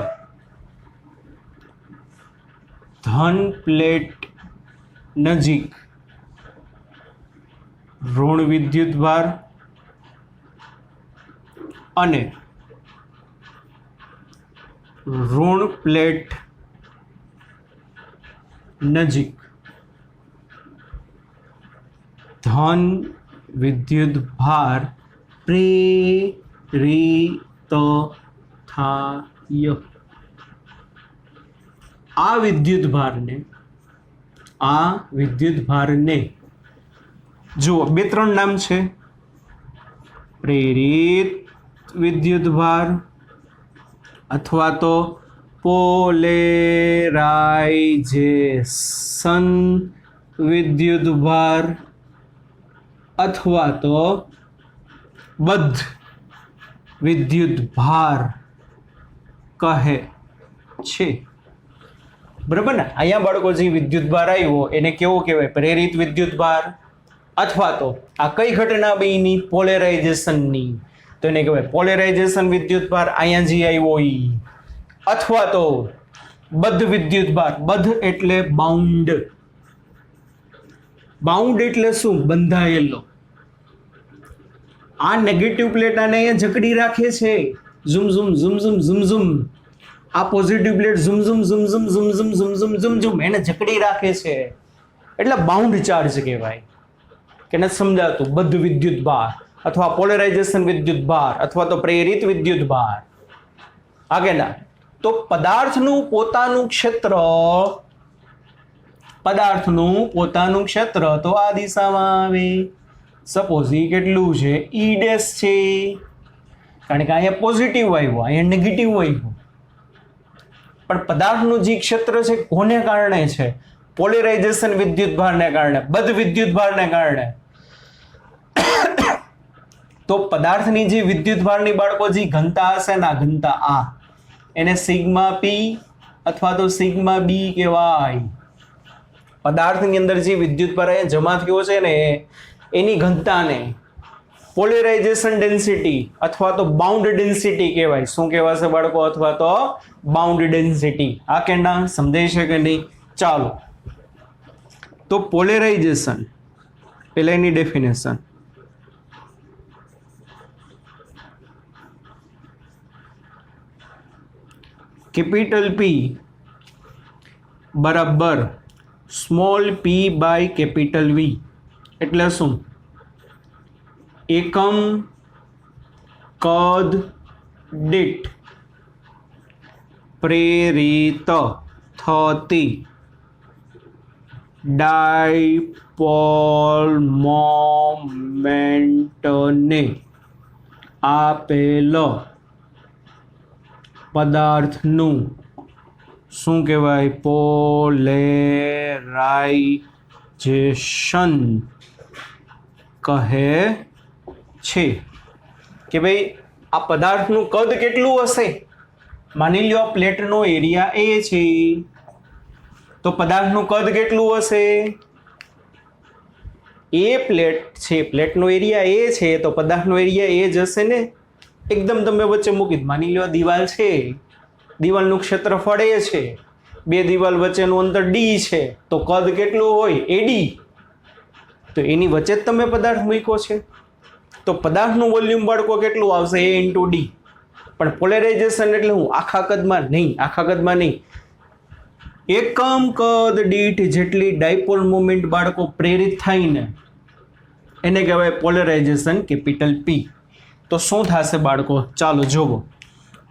Speaker 1: ધન પ્લેટ નજીક ઋણ વિદ્યુતભાર અને ઋણ પ્લેટ નજીક ધન વિદ્યુતભાર પ્રેરિત થાય. આ વિદ્યુતભારને જુઓ, બે ત્રણ નામ છે. પ્રેરિત વિદ્યુતભાર અથવા તો પોલેરાઇઝેશન વિદ્યુતભાર અથવા તો બદ્ધ વિદ્યુતભાર કહે છે. બરાબર ને? અહીંયા બાળકો જે વિદ્યુતભાર આવ્યો એને કેવો કહેવાય? પ્રેરિત વિદ્યુતભાર. અથવા તો આ કઈ ઘટના બની? પોલેરાઇઝેશનની. તો એને કહેવાય પોલેરાઇઝેશન વિદ્યુતભાર. અહીંયા જે આવ્યો ઈ. અથવા તો બદ્ધ વિદ્યુતભાર. બદ્ધ એટલે બાઉન્ડ. બાઉન્ડ એટલે શું? બંધાયેલો. આ નેગેટિવ પ્લેટ આને અહીંયા જકડી રાખે છે. ઝુમ ઝુમ ઝુમ ઝુમ ઝુમ ઝુમ. આ પોઝિટિવ પ્લેટ ઝુમ ઝુમ ઝુમ ઝુમ ઝુમ ઝુમ ઝુમ ઝુમ ઝુમ ઝુમ એને જકડી રાખે છે. એટલે બાઉન્ડ ચાર્જ કહેવાય. કે નથી સમજાતું? બદ્ધ વિદ્યુતભાર અથવા પોલેરાઇઝેશન વિદ્યુતભાર અથવા તો પ્રેરિત વિદ્યુતભાર. આગળના તો પદાર્થનું પોતાનું ક્ષેત્ર તો આ દિશામાં આવે. સપોઝ ઈ કેટલું છે? ઈ ડેશ છે. કારણ કે અહીંયા પોઝિટિવ આવ્યો, અહીંયા નેગેટિવ આવ્યો. પણ પદાર્થનું જે ક્ષેત્ર છે કોને કારણે છે? પોલેરાઇઝેશન વિદ્યુતભારને કારણે, બદ્ધ વિદ્યુતભારને કારણે. તો પદાર્થની જે વિદ્યુતભારની બાળકો જે ઘનતા હશે ને, આ ઘનતા આ, એને સિગ્મા પી અથવા તો સિગ્મા બી કહેવાય. પદાર્થની અંદર જે વિદ્યુતભાર જમા થયો છે ને એની ઘનતાને પોલેરાઇઝેશન ડેન્સિટી અથવા તો બાઉન્ડ ડેન્સિટી કહેવાય. શું કહેવાશે બાળકો? અથવા તો બાઉન્ડ ડેન્સિટી. આ કે ના સમજાય છે કે નહીં? ચાલો, તો પોલેરાઇઝેશન પહેલા એની ડેફિનેશન. કેપિટલ પી બરાબર સ્મોલ પી બાય કેપિટલ વી. એટલે શું? એકમ કદ દીઠ પ્રેરિત થતી ડાયપોલ મોમેન્ટને આપેલ પદાર્થનું શું કહેવાય? પોલેરાઇઝેશન કહે છે. કે ભાઈ આ પદાર્થનું કદ કેટલું હશે? માની લો પ્લેટનો એરિયા એ છે, તો પદાર્થનું કદ કેટલું હશે? એ પ્લેટ છે, પ્લેટનો એરિયા એ છે, તો પદાર્થનો એરિયા એ જ હશે ને. એકદમ તમે વચ્ચે મૂકી, માની લો દિવાલ છે, દિવાલનું ક્ષેત્રફળ એ છે, બે દિવાલ વચ્ચેનું અંતર ડી છે, તો કદ કેટલું હોય? એડી. તો એની વચ્ચે જ તમે પદાર્થ મૂક્યો છે, તો પદાર્થનું વોલ્યુમ બાળકો કેટલું આવશે? એ ઇન્ટુ ડી. પણ પોલેરાઇઝેશન એટલે હું આખા કદમાં નહીં. એકમ કદ દીઠ જેટલી ડાયપોલ મોમેન્ટ બાળકો પ્રેરિત થાય ને એને કહેવાય પોલરાઇઝેશન કેપિટલ P. તો શું થશે બાળકો? ચાલો જોવો.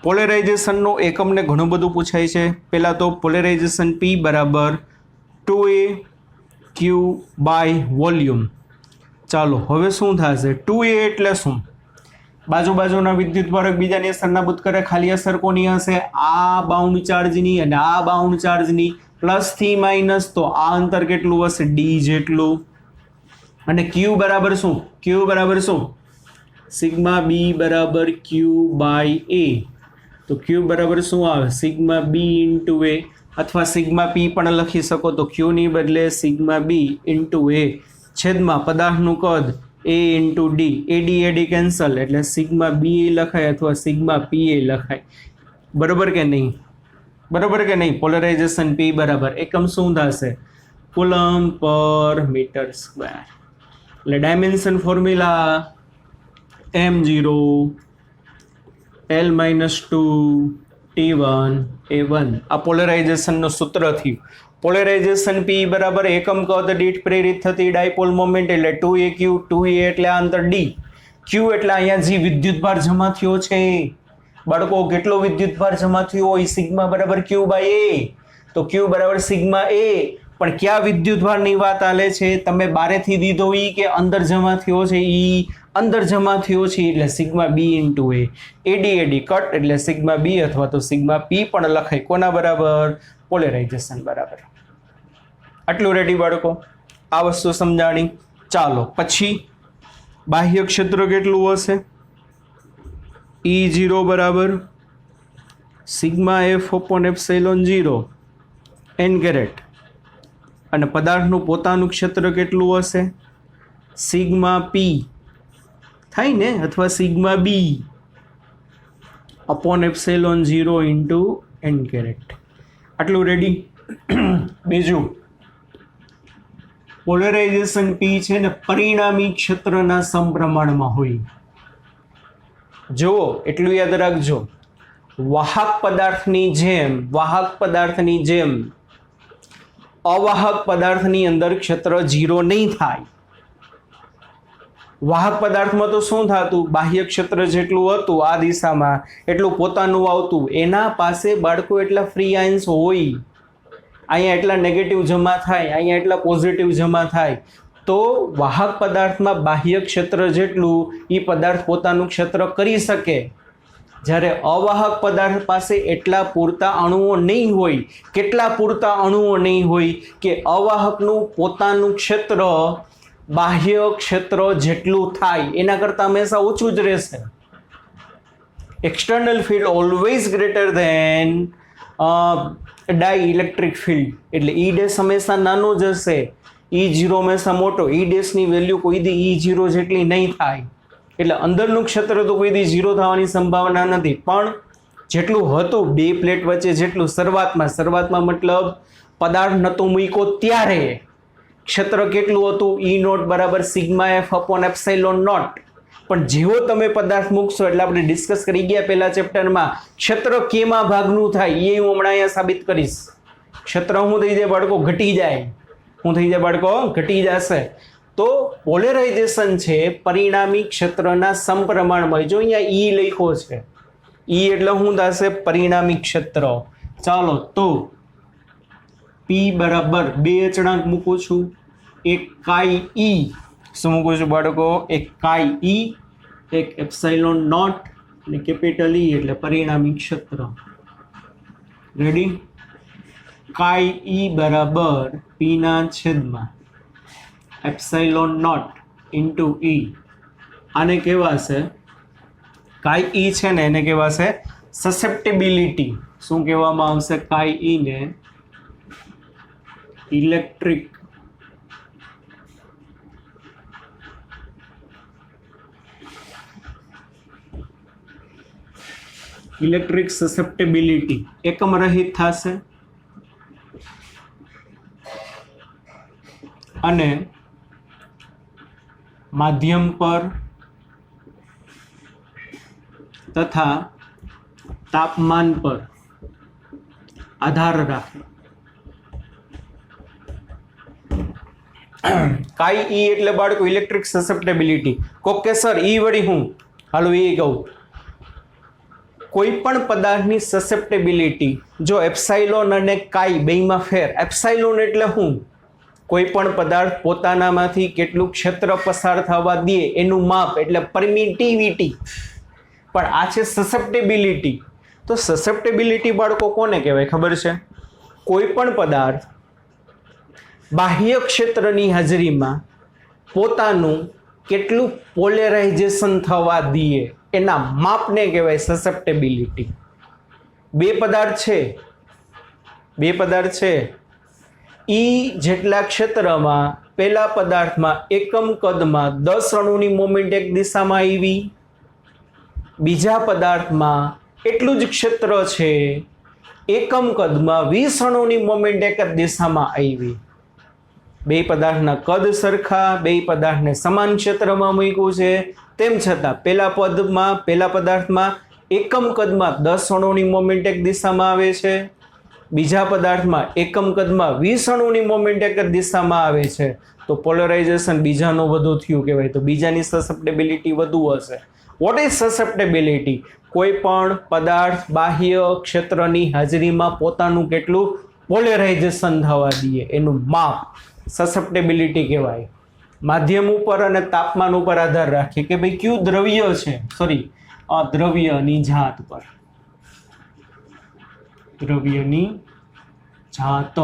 Speaker 1: પોલરાઇઝેશનનો એકમને ઘણું બધું પૂછાય છે. પહેલાં તો પોલરાઇઝેશન P બરાબર 2A Q બાય વોલ્યુમ. ચાલો હવે શું થશે? 2A એટલે શું? બાજુના વિદ્યુતભાર એકબીજાની અસર નાબૂદ કરે. ખાલી અસર કોની હશે? આ બાઉન્ડ ચાર્જની અને આ બાઉન્ડ ચાર્જની, પ્લસ થી માઇનસ. તો આ અંતર કેટલું હશે? D જેટલું. અને Q બરાબર શું? Q બરાબર શું? સિગ્મા B બરાબર Q બાય A. તો Q બરાબર શું આવે? સિગ્મા B ઇન્ટુ A, અથવા સિગ્મા P પણ લખી શકો. તો Q ની બદલે સિગ્મા B ઇન્ટુ A છેદમાં પદાર્થનું કદ A into D. AD cancel એટલે સિગ્મા B લખાય અથવા સિગ્મા P લખાય. બરોબર કે નહીં? બરોબર કે નહીં? પોલરાઇઝેશન P બરાબર એકમ શું થશે? કુલમ પર મીટર સ્ક્વેર. એટલે dimension formula m0 L-2 T1 A1. આ પોલરાઇઝેશનનું સૂત્ર થયું. પોલરાઇઝેશન P બરાબર એકમ કદ દીઠ પ્રેરિત થતી ડાયપોલ મોમેન્ટ એટલે 2AQ. 2A એટલે આ અંતર D. Q એટલે અહીંયા જે વિદ્યુતભાર જમા થયો છે બાળકો, કેટલો વિદ્યુતભાર જમા થયો હોય? સિગ્મા બરાબર Q બાય A. તો Q બરાબર સિગ્મા A. પણ ક્યાં વિદ્યુતભારની વાત આલે છે? તમે બારેથી દીધો ઈ કે અંદર જમા થયો છે? ઈ અંદર જમા થયો છે એટલે sigma B into A. AD cut એટલે સિગ્મા B અથવા તો સિગ્મા P પણ લખાય. કોના બરાબર? પોલરાઇઝેશન બરાબર. આટલું રેડી બાળકો? આ વસ્તુ સમજાણી. ચાલો પછી બાહ્ય ક્ષેત્ર કેટલું હશે? E0 બરાબર sigma F upon epsilon 0 n caret. અને પદાર્થનું પોતાનું ક્ષેત્ર કેટલું હશે? સિગ્મા P થાય ને, અથવા sigma B upon epsilon 0 into n caret. આટલું રેડી. બીજું, પોલરાઇઝેશન P છે ને પરિણામી ક્ષેત્રના સમપ્રમાણમાં હોય. જુઓ એટલું યાદ રાખજો, વાહક પદાર્થની જેમ અવાહક પદાર્થની અંદર ક્ષેત્ર 0 નહીં થાય. વાહક પદાર્થમાં તો શું થતું? બાહ્ય ક્ષેત્ર જેટલું હતું આ દિશામાં એટલું પોતાનું આવતું. એના પાસે બાળકો એટલા ફ્રી આયન્સ હોય, અહીંયા એટલા નેગેટિવ જમા થાય, અહીંયા એટલા પોઝિટિવ જમા થાય. તો વાહક પદાર્થમાં બાહ્ય ક્ષેત્ર જેટલું એ પદાર્થ પોતાનું ક્ષેત્ર કરી શકે. જ્યારે અવાહક પદાર્થ પાસે એટલા પૂરતા અણુઓ નહીં હોય. કેટલા પૂરતા અણુઓ નહીં હોય કે અવાહકનું પોતાનું ક્ષેત્ર બાહ્ય ક્ષેત્ર જેટલું થાય એના કરતાં હંમેશા ઓછું જ રહેશે. External field always greater than dielectric field. એટલે E' હંમેશા નાનો જ હશે, E0 હંમેશા મોટો. E' વેલ્યુ કોઈ દી E0 જેટલી નહીં થાય. એટલે અંદરનું ક્ષેત્ર તો કોઈ દી 0 થવાની સંભાવના નથી. પણ જેટલું હતું બે પ્લેટ વચ્ચે જેટલું શરૂઆતમાં મતલબ પદાર્થ નતો મૂક્યો ત્યારે ક્ષેત્ર કેટલું હતું? E0 બરાબર sigma F upon epsilon naught. પણ જેવો તમે પદાર્થ મૂકશો એટલે આપણે ડિસ્કસ કરી ગયા પહેલા ચેપ્ટરમાં, ક્ષેત્ર કેમાં ભાગનું થાય એ હું હમણાં અહીંયા સાબિત કરીશ. ક્ષેત્ર શું થઈ જાય બાળકો? ઘટી જાય. શું થઈ જાય બાળકો? ઘટી જશે. તો પોલરાઇઝેશન છે પરિણામી ક્ષેત્રના સમપ્રમાણમાં. જો અહીંયા E લખ્યો છે, E એટલે શું થશે? પરિણામી ક્ષેત્ર. ચાલો તો P બરાબર બે અચળાંક મૂકું છું. એક કાઈ E, શું મૂકું છું બાળકો? એક કાઈ E, એક એપ્સિલોન નોટ અને કેપિટલ E એટલે પરિણામી ક્ષેત્ર. રેડી? કાઈ E બરાબર P ના છેદમાં એપ્સિલોન નોટ ઇન્ટુ E. આને કહેવાશે કાઈ E છે ને એને કહેવાશે સસેપ્ટિબિલિટી. શું કહેવામાં આવશે? કાઈ E ને ઇલેક્ટ્રિક સસેપ્ટિબિલિટી એકમ રહિત થશે અને માધ્યમ પર તથા તાપમાન પર આધાર રાખે. કાઈ ઈ એટલે બાળકો ઇલેક્ટ્રિક સસેપ્ટેબિલિટી. કોક કે સર ઈ વળી હું, હાલો એ કહું. કોઈ પણ પદાર્થની સસેપ્ટેબિલિટી, જો એપ્સાઇલોન અને કાઈ બેયમાં ફેર. એપ્સાઇલોન એટલે હું, કોઈ પણ પદાર્થ પોતાનામાંથી કેટલું ક્ષેત્ર પસાર થવા દે એનું માપ, એટલે પરમિટિવિટી. પણ આ છે સસેપ્ટેબિલિટી. તો સસેપ્ટેબિલિટી બાળકો કોને કહેવાય ખબર છે? કોઈ પણ પદાર્થ બાહ્ય ક્ષેત્રની હાજરીમાં પોતાનું કેટલું પોલેરાઇઝેશન થવા દે એના માપને કહેવાય સસેપ્ટેબિલિટી. બે પદાર્થ છે ઈ જેટલા ક્ષેત્રમાં પેલા પદાર્થમાં એકમ કદમાં 10 અણુની મોમેન્ટ એક દિશામાં આવી, બીજા પદાર્થમાં એટલું જ ક્ષેત્ર છે, એકમ કદમાં 20 અણુની મોમેન્ટ એક જ દિશામાં આવી. બે પદાર્થના કદ સરખા, બે પદાર્થને સમાન ક્ષેત્રમાં મૂક્યું છે, તેમ છતાં પેલા પદાર્થમાં એકમ કદમાં 10 અણુની મોમેન્ટ એક દિશામાં આવે છે, બીજા પદાર્થમાં એકમ કદમાં 20 અણુની મોમેન્ટ એક જ દિશામાં આવે છે. તો પોલરાઇઝેશન બીજાનું વધુ થયું કહેવાય. તો બીજાની સસેપ્ટેબિલિટી વધુ હશે. What is susceptibility? કોઈ પણ પદાર્થ બાહ્ય ક્ષેત્રની હાજરીમાં પોતાનું કેટલું પોલેરાઇઝેશન થવા દે એનું માપ સસેપ્ટેબિલિટી કહેવાય. માધ્યમ ઉપર અને તાપમાન ઉપર આધાર રાખે કે ભાઈ કયું દ્રવ્ય છે, દ્રવ્યની જાત પર. દ્રવ્યની જાત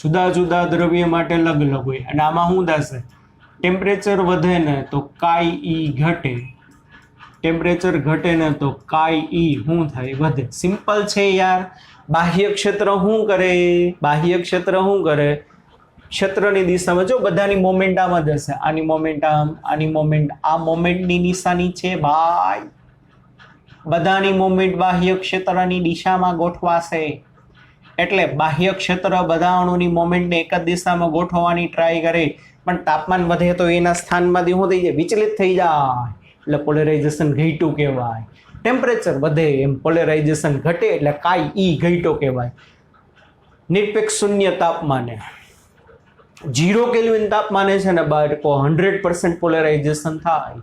Speaker 1: જુદા જુદા દ્રવ્ય માટે અલગ અલગ હોય. અને આમાં શું થશે? ટેમ્પરેચર વધે ને તો કાઈ ઈ ઘટે, ટેમ્પરેચર ઘટે ને તો કાઈ ઈ શું થાય? વધે. સિમ્પલ છે યાર. બાહ્ય ક્ષેત્ર શું કરે? ક્ષેત્રની દિશામાં જો બધાની મોમેન્ટ આમ જ હશે, આની મોમેન્ટ આમ, આની મોમેન્ટ આ મોમેન્ટની નિશાની છે ભાઈ. બધાની મોમેન્ટ બાહ્ય ક્ષેત્રની દિશામાં ગોઠવાશે. એટલે બાહ્ય ક્ષેત્ર બધા અણુની મોમેન્ટને એક જ દિશામાં ગોઠવવાની ટ્રાય કરે, પણ તાપમાન વધે તો એના સ્થાનમાંથી શું થઈ જાય? વિચલિત થઈ જાય. એટલે પોલેરાઇઝેશન ઘટ્યું કહેવાય. ટેમ્પરેચર વધે એમ પોલેરાઇઝેશન ઘટે એટલે કાઈ ઈ ઘટ્યો કહેવાય. નિરપેક્ષ શૂન્ય તાપમાને 0 કેલ્વિન તાપમાને છે ને બાળકો 100% પોલેરાઇઝેશન થાય,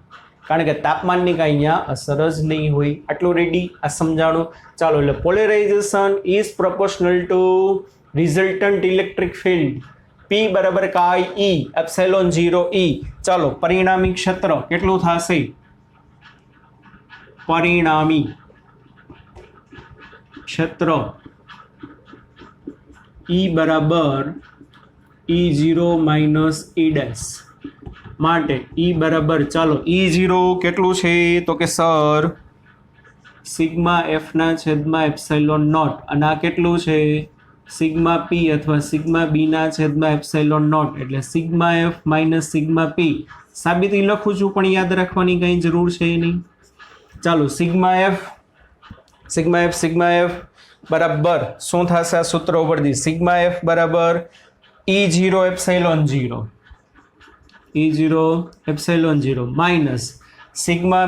Speaker 1: કારણ કે તાપમાનની કાંઈ અહીંયા અસર જ નહીં હોય. આટલું રેડી? આ સમજાણું? ચાલો, એટલે polarisation is proportional two resultant electric field P બરાબર કાઈ ઈ એપ્સિલોન 0 ઈ. ચાલો, પરિણામી ક્ષેત્ર કેટલું થશે? પરિણામી ક્ષેત્ર E બરાબર E0 માઇનસ E ડેશ. માટે E બરાબર, ચાલો E0 કેટલું છે? તો કે સર સિગ્મા F ના છેદમાં એપ્સિલોન નોટ. અને આ કેટલું છે? સિગ્મા P અથવા સિગ્મા B ના છેદમાં એપ્સિલોન નોટ. એટલે sigma F minus sigma P. સાબિતી લખું છું પણ યાદ રાખવાની કંઈ જરૂર છે નહીં. ચાલો, સિગ્મા F બરાબર શું થશે? આ સૂત્ર ઉપરથી સિગ્મા F બરાબર E0 epsilon 0 minus sigma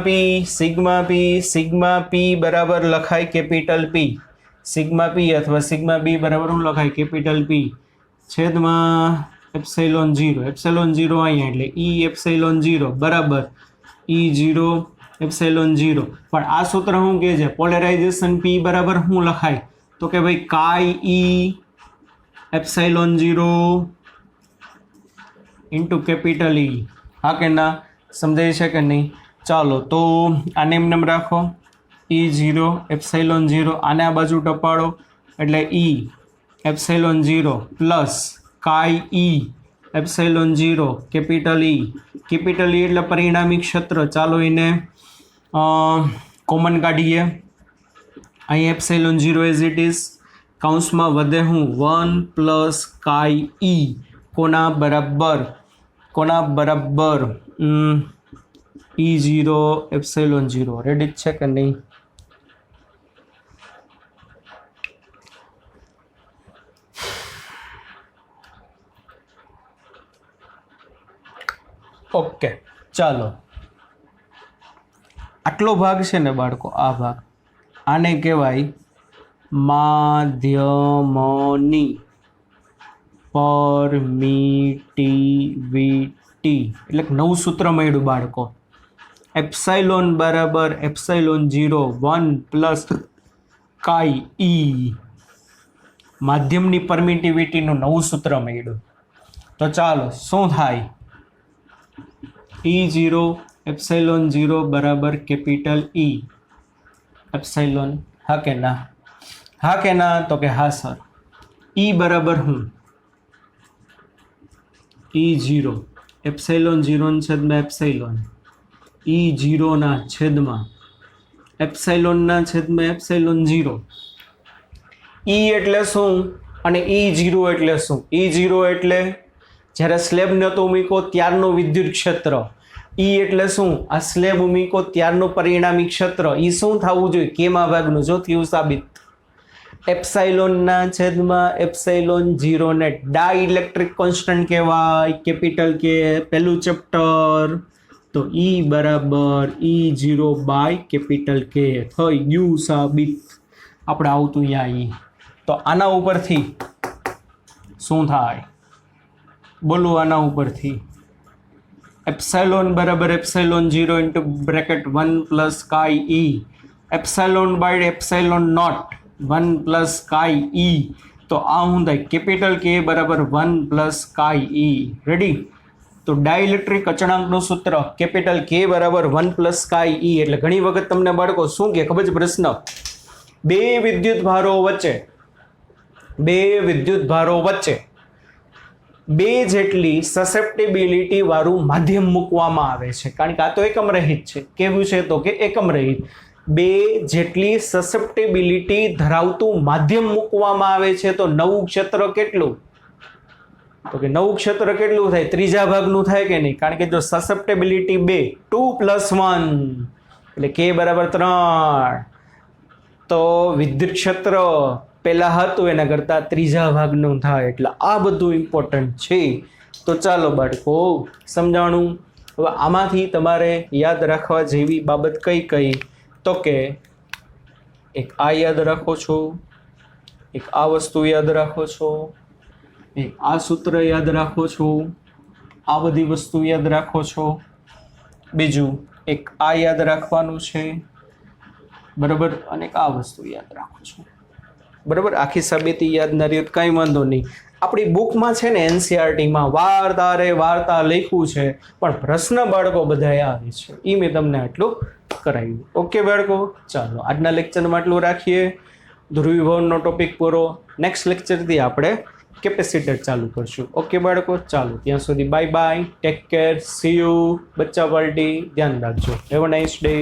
Speaker 1: P બરાબર લખાય કેપિટલ P. સિગ્મા P અથવા સિગ્મા B બરાબર શું લખાય? કેપિટલ P છેદમાં એપ્સિલોન 0 અહીંયા, એટલે E એપ્સિલોન 0 બરાબર E0 એપ્સિલોન 0. પણ આ સૂત્ર શું કહે છે? પોલેરાઇઝેશન P બરાબર શું લખાય? તો કે ભાઈ કાઈ ઈ એપ્સિલોન 0 ઇન્ટુ કેપિટલ E. હા કે ના? સમજાય છે કે નહીં? ચાલો, તો આને એમ રાખો E0 એપ્સિલોન 0. આને આ બાજુ ટપાડો એટલે E એપ્સિલોન 0 પ્લસ કાઈ ઈ એપ્સિલોન 0 કેપિટલ E એટલે પરિણામી ક્ષેત્ર. ચાલો એને કોમન કાઢીએ. અહીં એપ્સિલોન 0 એઝ ઇટ ઇઝ. કૌંસમાં વધે હું 1 પ્લસ કાઈ ઈ કોના બરાબર E0 એપ્સિલોન 0. રેડી છે કે નહીં? ઓકે, ચાલો. આટલો ભાગ છે ને બાળકો, આ ભાગ, આને કહેવાય માધ્યમની પરમિટિવિટી એટલે કે નવું સૂત્ર મળ્યું બાળકો. એપ્સાઇલોન બરાબર એપ્સાઇલોન 0 1 પ્લસ કાઈ ઈ. માધ્યમની પરમિટિવિટીનું નવું સૂત્ર મળ્યું. તો ચાલો શું થાય? E0 એપ્સાઇલોન 0 બરાબર કેપિટલ ઈ એપ્સાઇલોન. હા કે ના? હા કે ના? તો કે હા સર. ઈ બરાબર હું E0 એપ્સાઇલોન 0 ના છેદમાં એપ્સાઇલોન E0 ના છેદમાં એપ્સાઇલોનના છેદમાં એપ્સાઇલોન 0. E એટલે શું અને E0 એટલે શું? E0 એટલે જ્યારે સ્લેબ નહોતો મૂક્યો ત્યારનું વિદ્યુત ક્ષેત્ર. E એટલે શું? આ સ્લેબ મૂક્યો ત્યારનું પરિણામી ક્ષેત્ર. એ શું થવું જોઈએ? કેમાં ભાગનું. જો થયું સાબિત. એપ્સાઇલોનના છેદમાં એપ્સાઇલોન 0 ને ડાઇલેક્ટ્રિક કોન્સ્ટન્ટ કહેવાય. કેપિટલ કે પહેલું ચેપ્ટર. તો E બરાબર E0 બાય કેપિટલ કે. થઈ ગયું સાબિત. આપણે આવતું અહીંયા E. તો આના ઉપરથી શું થાય? બોલો આના ઉપરથી. એપ્સાઇલોન બરાબર epsilon 0 into bracket 1 plus chi e. Epsilon by epsilon not 1 plus chi e. તો આ શું થાય? કેપિટલ કે બરાબર 1 પ્લસ કાઈ ઈ. રેડી? તો ડાઇલેક્ટ્રિક અચળાંકનું સૂત્ર કેપિટલ કે બરાબર 1 પ્લસ કાઈ ઈ. એટલે ઘણી વખત તમને બાળકો શું કે ખબર છે પ્રશ્ન? બે વિદ્યુત ભારો વચ્ચે બે જેટલી સસેપ્ટેબિલિટી વાળું માધ્યમ મૂકવામાં આવે છે. કારણ કે આ તો એકમ રહિત છે. કેવું છે? તો કે એકમ રહિત. બે જેટલી સસેપ્ટેબિલિટી ધરાવતું માધ્યમ મૂકવામાં આવે છે. તો નવું ક્ષેત્ર કેટલું? તો કે નવું ક્ષેત્ર કેટલું થાય? ત્રીજા ભાગનું થાય કે નહીં? કારણ કે જો સસેપ્ટેબિલિટી 2 2 + 1 એટલે કે બરાબર 3. તો વિદ્યુત ક્ષેત્ર પહેલા હતું એના કરતાં ત્રીજા ભાગનું થાય. એટલે આ બધું ઇમ્પોર્ટન્ટ છે. તો ચાલો બાળકો સમજાણું. હવે આમાંથી તમારે યાદ રાખવા જેવી બાબત કઈ? તો કે એક આ યાદ રાખો છો, એક આ વસ્તુ યાદ રાખો છો, એક આ સૂત્ર યાદ રાખો છો, આ બધી વસ્તુ યાદ રાખો છો. બીજું એક આ યાદ રાખવાનું છે બરાબર, અને આ વસ્તુ યાદ રાખો છો બરાબર. આખી સાબિતી યાદ ના રહી તો કાંઈ વાંધો નહીં. આપણી બુકમાં છે ને એનસીઆરટીમાં વાર્તા લખ્યું છે, પણ પ્રશ્ન બાળકો બધાએ આવે છે. એ મેં તમને આટલું કરાવ્યું. ઓકે બાળકો, ચાલો આજના લેક્ચરમાં આટલું રાખીએ. ધ્રુવીભવનનો ટોપિક પૂરો. નેક્સ્ટ લેક્ચરથી આપણે કેપેસિટર ચાલુ કરશું. ઓકે બાળકો, ચાલો ત્યાં સુધી bye bye, take care, C you. બચ્ચા પાર્ટી ધ્યાન રાખજો. Have a nice day.